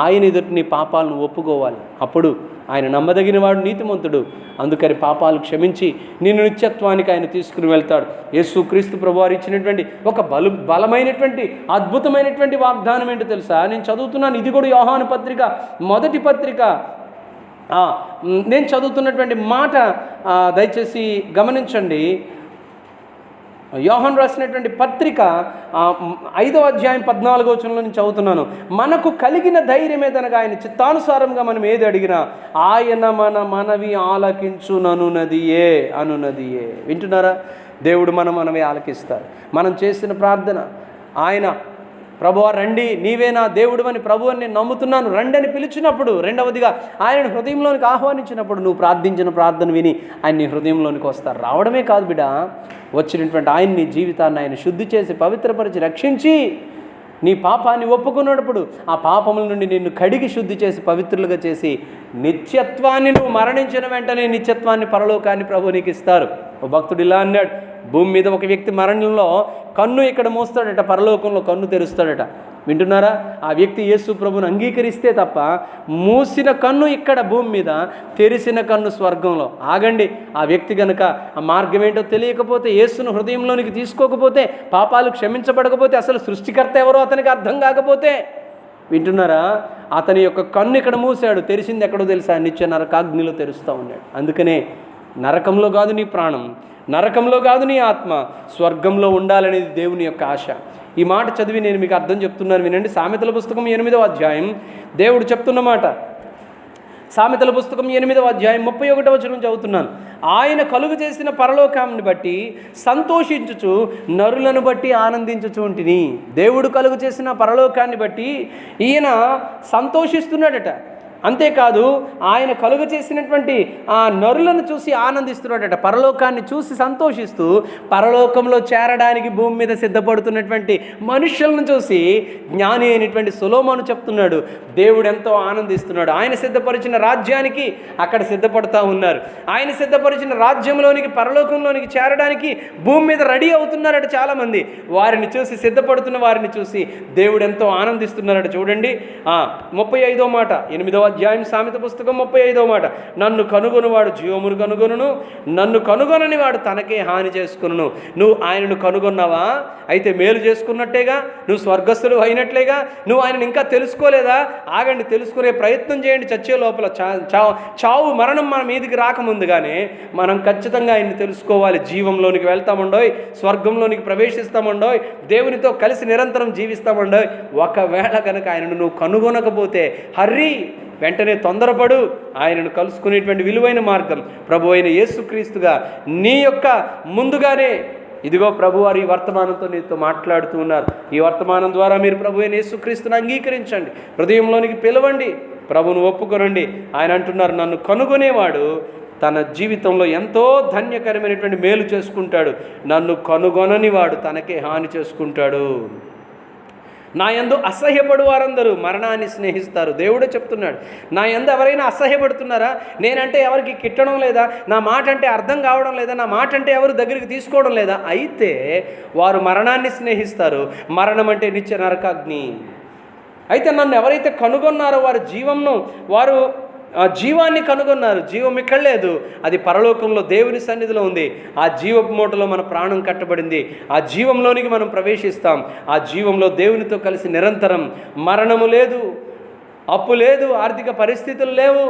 ఆయన ఎదుటి నీ పాపాలను ఒప్పుకోవాలి. అప్పుడు ఆయన నమ్మదగిన వాడు, నీతిమంతుడు. అందుకని పాపాలు క్షమించి నిన్ను నిత్యత్వానికి ఆయన తీసుకుని వెళ్తాడు. యేసుక్రీస్తు ప్రభువారు ఇచ్చినటువంటి ఒక బలమైనటువంటి అద్భుతమైనటువంటి వాగ్దానం ఏంటో తెలుసా? నేను చదువుతున్నాను, ఇది కూడా యోహాను పత్రిక మొదటి పత్రిక. నేను చదువుతున్నటువంటి మాట దయచేసి గమనించండి. యోహాను రాసినటువంటి పత్రిక 5వ అధ్యాయం 14వ వచనంలో నుంచి చదువుతున్నాను. మనకు కలిగిన ధైర్యం ఏదనగా ఆయన చిత్తానుసారంగా మనం ఏది అడిగినా ఆయన మన మనవి ఆలకించుననున్నదియే అనున్నదియే. వింటున్నారా? దేవుడు మనమే ఆలకిస్తారు. మనం చేసిన ప్రార్థన ఆయన ప్రభువా రండి, నీవే నా దేవుడు అని ప్రభు అని నేను నమ్ముతున్నాను రండి అని పిలిచినప్పుడు, రెండవదిగా ఆయనను హృదయంలోనికి ఆహ్వానించినప్పుడు నువ్వు ప్రార్థించిన ప్రార్థన విని ఆయన నీ హృదయంలోనికి వస్తారు. రావడమే కాదు బిడ్డ, వచ్చినటువంటి ఆయన నీ జీవితాన్ని ఆయన శుద్ధి చేసి పవిత్రపరిచి రక్షించి నీ పాపాన్ని ఒప్పుకున్నప్పుడు ఆ పాపముల నుండి నిన్ను కడిగి శుద్ధి చేసి పవిత్రులుగా చేసి నిత్యత్వాన్ని, నువ్వు మరణించిన వెంటనే నిత్యత్వాన్ని, పరలోకాన్ని ప్రభు నీకు ఇస్తారు. ఓ భక్తుడు ఇలా అన్నాడు, భూమి మీద ఒక వ్యక్తి మరణంలో కన్ను ఇక్కడ మూస్తాడట, పరలోకంలో కన్ను తెరుస్తాడట. వింటున్నారా? ఆ వ్యక్తి యేసు ప్రభువును అంగీకరిస్తే తప్ప మూసిన కన్ను ఇక్కడ భూమి మీద, తెరిసిన కన్ను స్వర్గంలో. ఆగండి, ఆ వ్యక్తి కనుక ఆ మార్గం ఏంటో తెలియకపోతే, యేసును హృదయంలోనికి తీసుకోకపోతే, పాపాలు క్షమించబడకపోతే, అసలు సృష్టికర్త ఎవరో అతనికి అర్థం కాకపోతే, వింటున్నారా, అతని యొక్క కన్ను ఇక్కడ మూసాడు, తెరిచింది ఎక్కడో తెలుసా? నిత్య నరకాగ్నిలో తెరుస్తూ ఉన్నాడు. అందుకనే నరకంలో కాదు నీ ప్రాణం, నరకంలో కాదు నీ ఆత్మ, స్వర్గంలో ఉండాలనేది దేవుని యొక్క ఆశ. ఈ మాట చదివి నేను మీకు అర్థం చెప్తున్నాను, వినండి. సామెతల పుస్తకం 8వ అధ్యాయం దేవుడు చెప్తున్న మాట. సామెతల పుస్తకం 8వ అధ్యాయం 31వ వచనం చదువుతున్నాను. ఆయన కలుగు చేసిన పరలోకాన్ని బట్టి సంతోషించుచు నరులను బట్టి ఆనందించుచు ఉంటిని. దేవుడు కలుగు చేసిన పరలోకాన్ని బట్టి ఈయన సంతోషిస్తున్నాడట. అంతేకాదు ఆయన కలుగ చేసినటువంటి ఆ నరులను చూసి ఆనందిస్తున్నాడట. పరలోకాన్ని చూసి సంతోషిస్తూ పరలోకంలో చేరడానికి భూమి మీద సిద్ధపడుతున్నటువంటి మనుషులను చూసి జ్ఞాని అయినటువంటి సొలొమోను చెప్తున్నాడు, దేవుడు ఎంతో ఆనందిస్తున్నాడు. ఆయన సిద్ధపరిచిన రాజ్యానికి అక్కడ సిద్ధపడుతూ ఉన్నారు. ఆయన సిద్ధపరిచిన రాజ్యంలోనికి, పరలోకంలోనికి చేరడానికి భూమి మీద రెడీ అవుతున్నారట చాలామంది. వారిని చూసి, సిద్ధపడుతున్న వారిని చూసి దేవుడు ఎంతో ఆనందిస్తున్నారట. చూడండి 35వ మాట, 8వ అధ్యాయం సామెత పుస్తకం 35వ మాట. నన్ను కనుగొనువాడు జీవమును కనుగొనును, నన్ను కనుగొనని వాడు తనకే హాని చేసుకును. నువ్వు ఆయనను కనుగొన్నావా? అయితే మేలు చేసుకున్నట్టేగా, నువ్వు స్వర్గస్థులు అయినట్లేగా. నువ్వు ఆయనను ఇంకా తెలుసుకోలేదా? ఆగండి, తెలుసుకునే ప్రయత్నం చేయండి. చచ్చే లోపల చావు మరణం మన మీదికి రాకముందుగానే మనం ఖచ్చితంగా ఆయన్ని తెలుసుకోవాలి. జీవంలోనికి వెళ్తామండోయ్, స్వర్గంలోనికి ప్రవేశిస్తామండోయ్, దేవునితో కలిసి నిరంతరం జీవిస్తామండోయ్. ఒకవేళ కనుక ఆయనను నువ్వు కనుగొనకపోతే హర్రీ, వెంటనే తొందరపడు. ఆయనను కలుసుకునేటువంటి విలువైన మార్గం ప్రభు అయిన యేసుక్రీస్తుగా నీ యొక్క ముందుగానే ఇదిగో ప్రభువారు ఈ వర్తమానంతో నీతో మాట్లాడుతూ ఉన్నారు. ఈ వర్తమానం ద్వారా మీరు ప్రభు అయిన యేసుక్రీస్తుని అంగీకరించండి, హృదయంలోనికి పిలవండి, ప్రభువును ఒప్పుకొనండి. ఆయన అంటున్నారు, నన్ను కనుగొనేవాడు తన జీవితంలో ఎంతో ధన్యకరమైనటువంటి మేలు చేసుకుంటాడు, నన్ను కనుగొనని వాడు తనకే హాని చేసుకుంటాడు. నా యందు అసహ్యపడు వారందరూ మరణాన్ని స్నేహిస్తారు. దేవుడే చెప్తున్నాడు. నా యందు ఎవరైనా అసహ్యపడుతున్నారా? నేనంటే ఎవరికి కిట్టడం లేదా? నా మాట అంటే అర్థం కావడం లేదా? నా మాట అంటే ఎవరు దగ్గరికి తీసుకోవడం లేదా? అయితే వారు మరణాన్ని స్నేహిస్తారు. మరణం అంటే నిత్య నరకాగ్ని. అయితే నన్ను ఎవరైతే కనుగొన్నారో వారు వారు ఆ జీవాన్ని కనుగొన్నారు. జీవం ఇక్కడ లేదు, అది పరలోకంలో దేవుని సన్నిధిలో ఉంది. ఆ జీవపు మూటలో మన ప్రాణం కట్టబడింది. ఆ జీవంలోనికి మనం ప్రవేశిస్తాం. ఆ జీవంలో దేవునితో కలిసి నిరంతరం మరణము లేదు, అప్పు లేదు, ఆర్థిక పరిస్థితులు లేవు,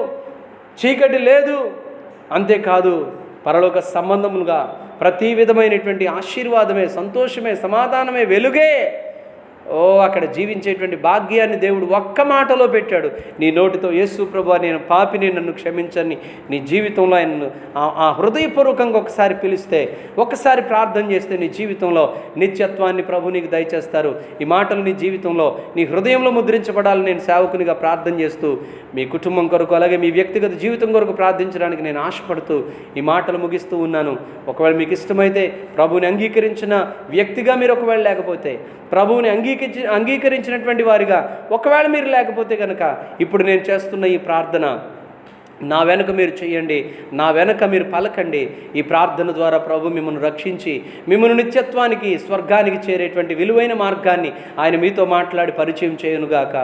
చీకటి లేదు. అంతేకాదు పరలోక సంబంధములుగా ప్రతి విధమైనటువంటి ఆశీర్వాదమే, సంతోషమే, సమాధానమే, వెలుగే అక్కడ జీవించేటువంటి భాగ్యాన్ని దేవుడు ఒక్క మాటలో పెట్టాడు. నీ నోటితో యేసు ప్రభువా నేను పాపిని, నన్ను క్షమించని నీ జీవితంలో ఆయనను ఆ హృదయపూర్వకంగా ఒకసారి పిలిస్తే, ఒకసారి ప్రార్థన చేస్తే నీ జీవితంలో నిత్యత్వాన్ని ప్రభు నీకు దయచేస్తారు. ఈ మాటలు నీ జీవితంలో, నీ హృదయంలో ముద్రించబడాలని నేను సేవకునిగా ప్రార్థన చేస్తూ, మీ కుటుంబం కొరకు అలాగే మీ వ్యక్తిగత జీవితం కొరకు ప్రార్థించడానికి నేను ఆశపడుతూ ఈ మాటలు ముగిస్తూ ఉన్నాను. ఒకవేళ మీకు ఇష్టమైతే ప్రభువుని అంగీకరించిన వ్యక్తిగా మీరు ఒకవేళ లేకపోతే, ప్రభువుని అంగీకరించినటువంటి వారిగా ఒకవేళ మీరు లేకపోతే కనుక, ఇప్పుడు నేను చేస్తున్న ఈ ప్రార్థన నా వెనుక మీరు చేయండి, నా వెనుక మీరు పలకండి. ఈ ప్రార్థన ద్వారా ప్రభు మిమ్మల్ని రక్షించి మిమ్మల్ని నిత్యత్వానికి, స్వర్గానికి చేరేటువంటి విలువైన మార్గాన్ని ఆయన మీతో మాట్లాడి పరిచయం చేయునుగాక.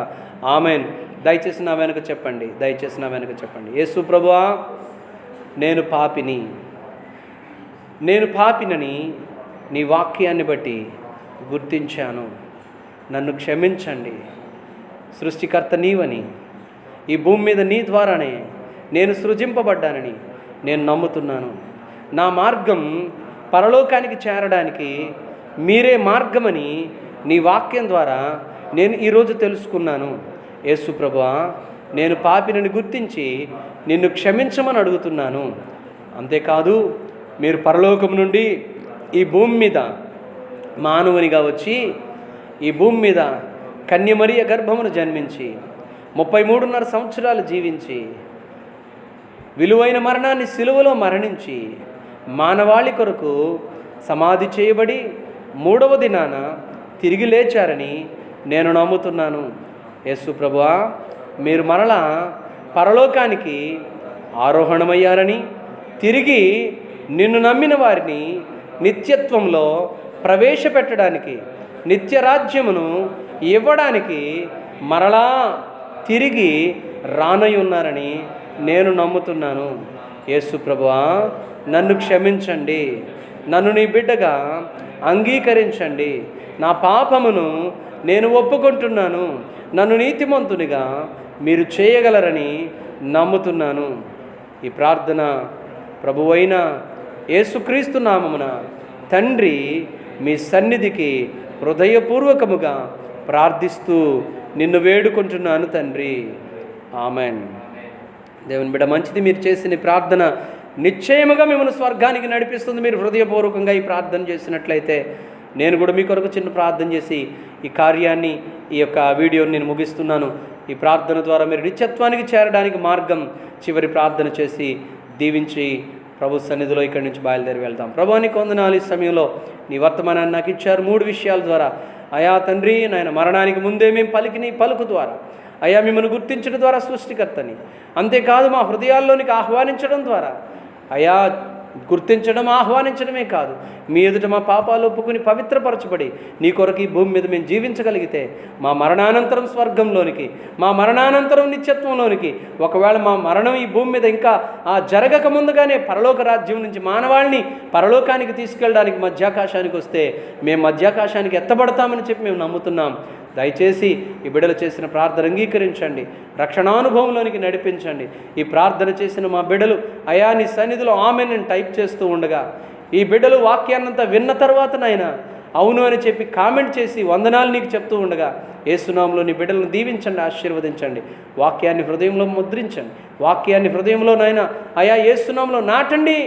ఆమెన్. దయచేసి నా వెనుక చెప్పండి, దయచేసి నా వెనుక చెప్పండి. యేసు ప్రభువా, నేను పాపినని నీ వాక్యాన్ని బట్టి గుర్తించాను. నన్ను క్షమించండి. సృష్టికర్త నీవని, ఈ భూమి మీద నీ ద్వారానే నేను సృజింపబడ్డానని నేను నమ్ముతున్నాను. నా మార్గం పరలోకానికి చేరడానికి మీరే మార్గమని నీ వాక్యం ద్వారా నేను ఈరోజు తెలుసుకున్నాను. యేసు ప్రభువా, నేను పాపినని గుర్తించి నిన్ను క్షమించమని అడుగుతున్నాను. అంతేకాదు, మీరు పరలోకం నుండి ఈ భూమి మీద మానవునిగా వచ్చి ఈ భూమి మీద కన్యమరియ గర్భమును జన్మించి 33.5 సంవత్సరాలు జీవించి విలువైన మరణాన్ని సిలువలో మరణించి మానవాళి కొరకు సమాధి చేయబడి 3వ దినాన తిరిగి లేచారని నేను నమ్ముతున్నాను. యేసు ప్రభువా, మీరు మరలా పరలోకానికి ఆరోహణమయ్యారని, తిరిగి నిన్ను నమ్మిన వారిని నిత్యత్వంలో ప్రవేశపెట్టడానికి, నిత్యరాజ్యమును ఇవ్వడానికి మరలా తిరిగి రానయ్యున్నారని నేను నమ్ముతున్నాను. యేసు ప్రభువా, నన్ను క్షమించండి. నన్ను నీ బిడ్డగా అంగీకరించండి. నా పాపమును నేను ఒప్పుకుంటున్నాను. నన్ను నీతిమంతునిగా మీరు చేయగలరని నమ్ముతున్నాను. ఈ ప్రార్థన ప్రభువైన యేసుక్రీస్తు నామమున తండ్రి మీ సన్నిధికి హృదయపూర్వకముగా ప్రార్థిస్తూ నిన్ను వేడుకుంటున్నాను తండ్రి. ఆమెన్. దేవుని బిడ్డ, మంచిది. మీరు చేసిన ప్రార్థన నిశ్చయముగా మిమ్మల్ని స్వర్గానికి నడిపిస్తుంది. మీరు హృదయపూర్వకంగా ఈ ప్రార్థన చేసినట్లయితే నేను కూడా మీ కొరకు చిన్న ప్రార్థన చేసి ఈ కార్యాన్ని, ఈ యొక్క వీడియోని నేను ముగిస్తున్నాను. ఈ ప్రార్థన ద్వారా మీరు నిత్యత్వానికి చేరడానికి మార్గం చివరి ప్రార్థన చేసి దీవించి ప్రభు సన్నిధిలో ఇక్కడి నుంచి బయలుదేరి వెళ్దాం. ప్రభు, నీకు వందనాలు. ఈ సమయంలో నీ వర్తమానాన్ని నాకు ఇచ్చారు 3 విషయాల ద్వారా. అయా తండ్రి, నాయన మరణానికి ముందే మేము పలికిన పలుకు ద్వారా, అయ్యా మిమ్మల్ని గుర్తించడం ద్వారా సృష్టికర్తని, అంతేకాదు మా హృదయాల్లోనికి ఆహ్వానించడం ద్వారా, అయా గుర్తించడం ఆహ్వానించడమే కాదు, మీ ఎదుట మా పాపాలు ఒప్పుకుని పవిత్రపరచబడి నీ కొరకు ఈ భూమి మీద మేము జీవించగలిగితే మా మరణానంతరం స్వర్గంలోనికి, మా మరణానంతరం నిత్యత్వంలోనికి, ఒకవేళ మా మరణం ఈ భూమి మీద ఇంకా జరగక ముందుగానే పరలోక రాజ్యం నుంచి మానవాళిని పరలోకానికి తీసుకెళ్ళడానికి మధ్యాకాశానికి వస్తే మేము మధ్యాకాశానికి ఎత్తబడతామని చెప్పి మేము నమ్ముతున్నాం. దయచేసి ఈ బిడ్డలు చేసిన ప్రార్థన అంగీకరించండి, రక్షణానుభవంలోనికి నడిపించండి. ఈ ప్రార్థన చేసిన మా బిడ్డలు అయా నీ సన్నిధిలో ఆమెన్ అని టైప్ చేస్తూ ఉండగా, ఈ బిడ్డలు వాక్యాన్నంతా విన్న తర్వాతనైనా అవును అని చెప్పి కామెంట్ చేసి వందనాలు నీకు చెప్తూ ఉండగా, యేసునామములో నీ బిడ్డలను దీవించండి, ఆశీర్వదించండి. వాక్యాన్ని హృదయంలో ముద్రించండి. వాక్యాన్ని హృదయంలోనైనా అయా యేసునామములో నాటండి.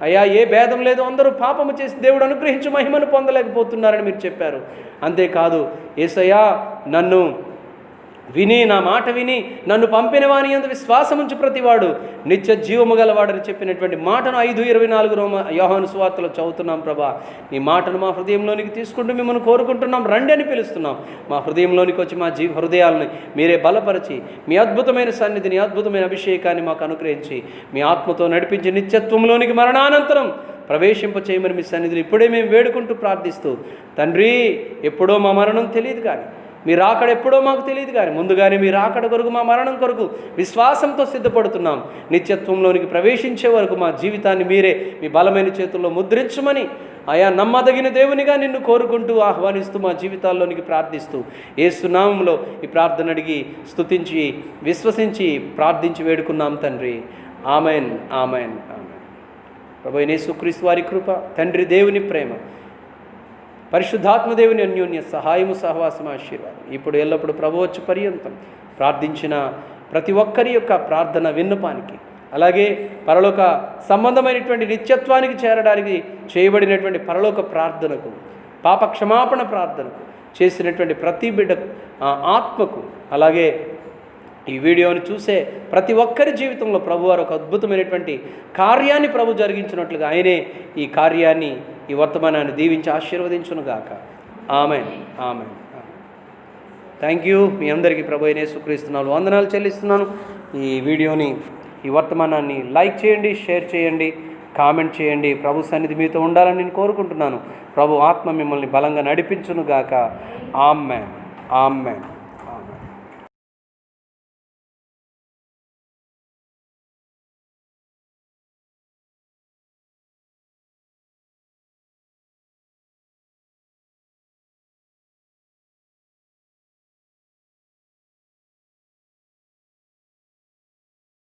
అయ్యా, ఏ భేదం లేదు, అందరూ పాపము చేసి దేవుడు అనుగ్రహించి మహిమను పొందలేకపోతున్నారని మీరు చెప్పారు. అంతేకాదు యేసయ్యా, నన్ను విని, నా మాట విని నన్ను పంపిన వాని యందు విశ్వాసముంచు ప్రతివాడు నిత్య జీవము గలవాడని చెప్పినటువంటి మాటను 5:24 యోహాను సువార్తలో చదువుతున్నాం. ప్రభా, నీ మాటను మా హృదయంలోనికి తీసుకుంటూ మిమ్మల్ని కోరుకుంటున్నాం. రండి అని పిలుస్తున్నాం. మా హృదయంలోనికి వచ్చి మా హృదయాలని మీరే బలపరిచి మీ అద్భుతమైన సన్నిధిని, అద్భుతమైన అభిషేకాన్ని మాకు అనుగ్రహించి మీ ఆత్మతో నడిపించి నిత్యత్వంలోనికి మరణానంతరం ప్రవేశింప చేయమని మీ సన్నిధిని ఇప్పుడే మేము వేడుకుంటూ ప్రార్థిస్తూ, తండ్రి, ఎప్పుడో మా మరణం తెలియదు కానీ, మీ రాకడ ఎప్పుడో మాకు తెలియదు కానీ, ముందుగానే మీ రాకడ కొరకు, మా మరణం కొరకు విశ్వాసంతో సిద్ధపడుతున్నాం. నిత్యత్వంలోనికి ప్రవేశించే వరకు మా జీవితాన్ని మీరే మీ బలమైన చేతుల్లో ముద్రించమని ఆయా నమ్మదగిన దేవునిగా నిన్ను కోరుకుంటూ ఆహ్వానిస్తూ మా జీవితాల్లోనికి ప్రార్థిస్తూ యేసు నామములో ఈ ప్రార్థన అడిగి స్తుతించి విశ్వసించి ప్రార్థించి వేడుకున్నాం తండ్రి. Amen, amen, amen. ప్రభువైన యేసుక్రీస్తు వారి కృప, తండ్రి దేవుని ప్రేమ, పరిశుద్ధాత్మదేవుని అన్యోన్య సహాయము, సహవాసం, ఆశీర్వాదం ఇప్పుడు ఎల్లప్పుడు ప్రభు వచ్చి పర్యంతం ప్రార్థించిన ప్రతి ఒక్కరి యొక్క ప్రార్థన విన్నపానికి, అలాగే పరలోక సంబంధమైనటువంటి నిత్యత్వానికి చేరడానికి చేయబడినటువంటి పరలోక ప్రార్థనకు, పాప క్షమాపణ ప్రార్థనకు చేసినటువంటి ప్రతి బిడ్డ ఆత్మకు, అలాగే ఈ వీడియోని చూసే ప్రతి ఒక్కరి జీవితంలో ప్రభువారు ఒక అద్భుతమైనటువంటి కార్యాన్ని ప్రభు జరిగించినట్లుగా ఆయనే ఈ కార్యాన్ని, ఈ వర్తమానాన్ని దీవించి ఆశీర్వదించునుగాక. Amen, amen. Thank you. మీ అందరికీ ప్రభు అయిన యేసుక్రీస్తు నామములో వందనాలు చెల్లిస్తున్నాను. ఈ వీడియోని ఈ వర్తమానాన్ని లైక్ చేయండి, షేర్ చేయండి, కామెంట్ చేయండి. ప్రభు సన్నిధి మీతో ఉండాలని నేను కోరుకుంటున్నాను. ప్రభు ఆత్మ మిమ్మల్ని బలంగా నడిపించును గాక. ఆమెన్. ఆమెన్.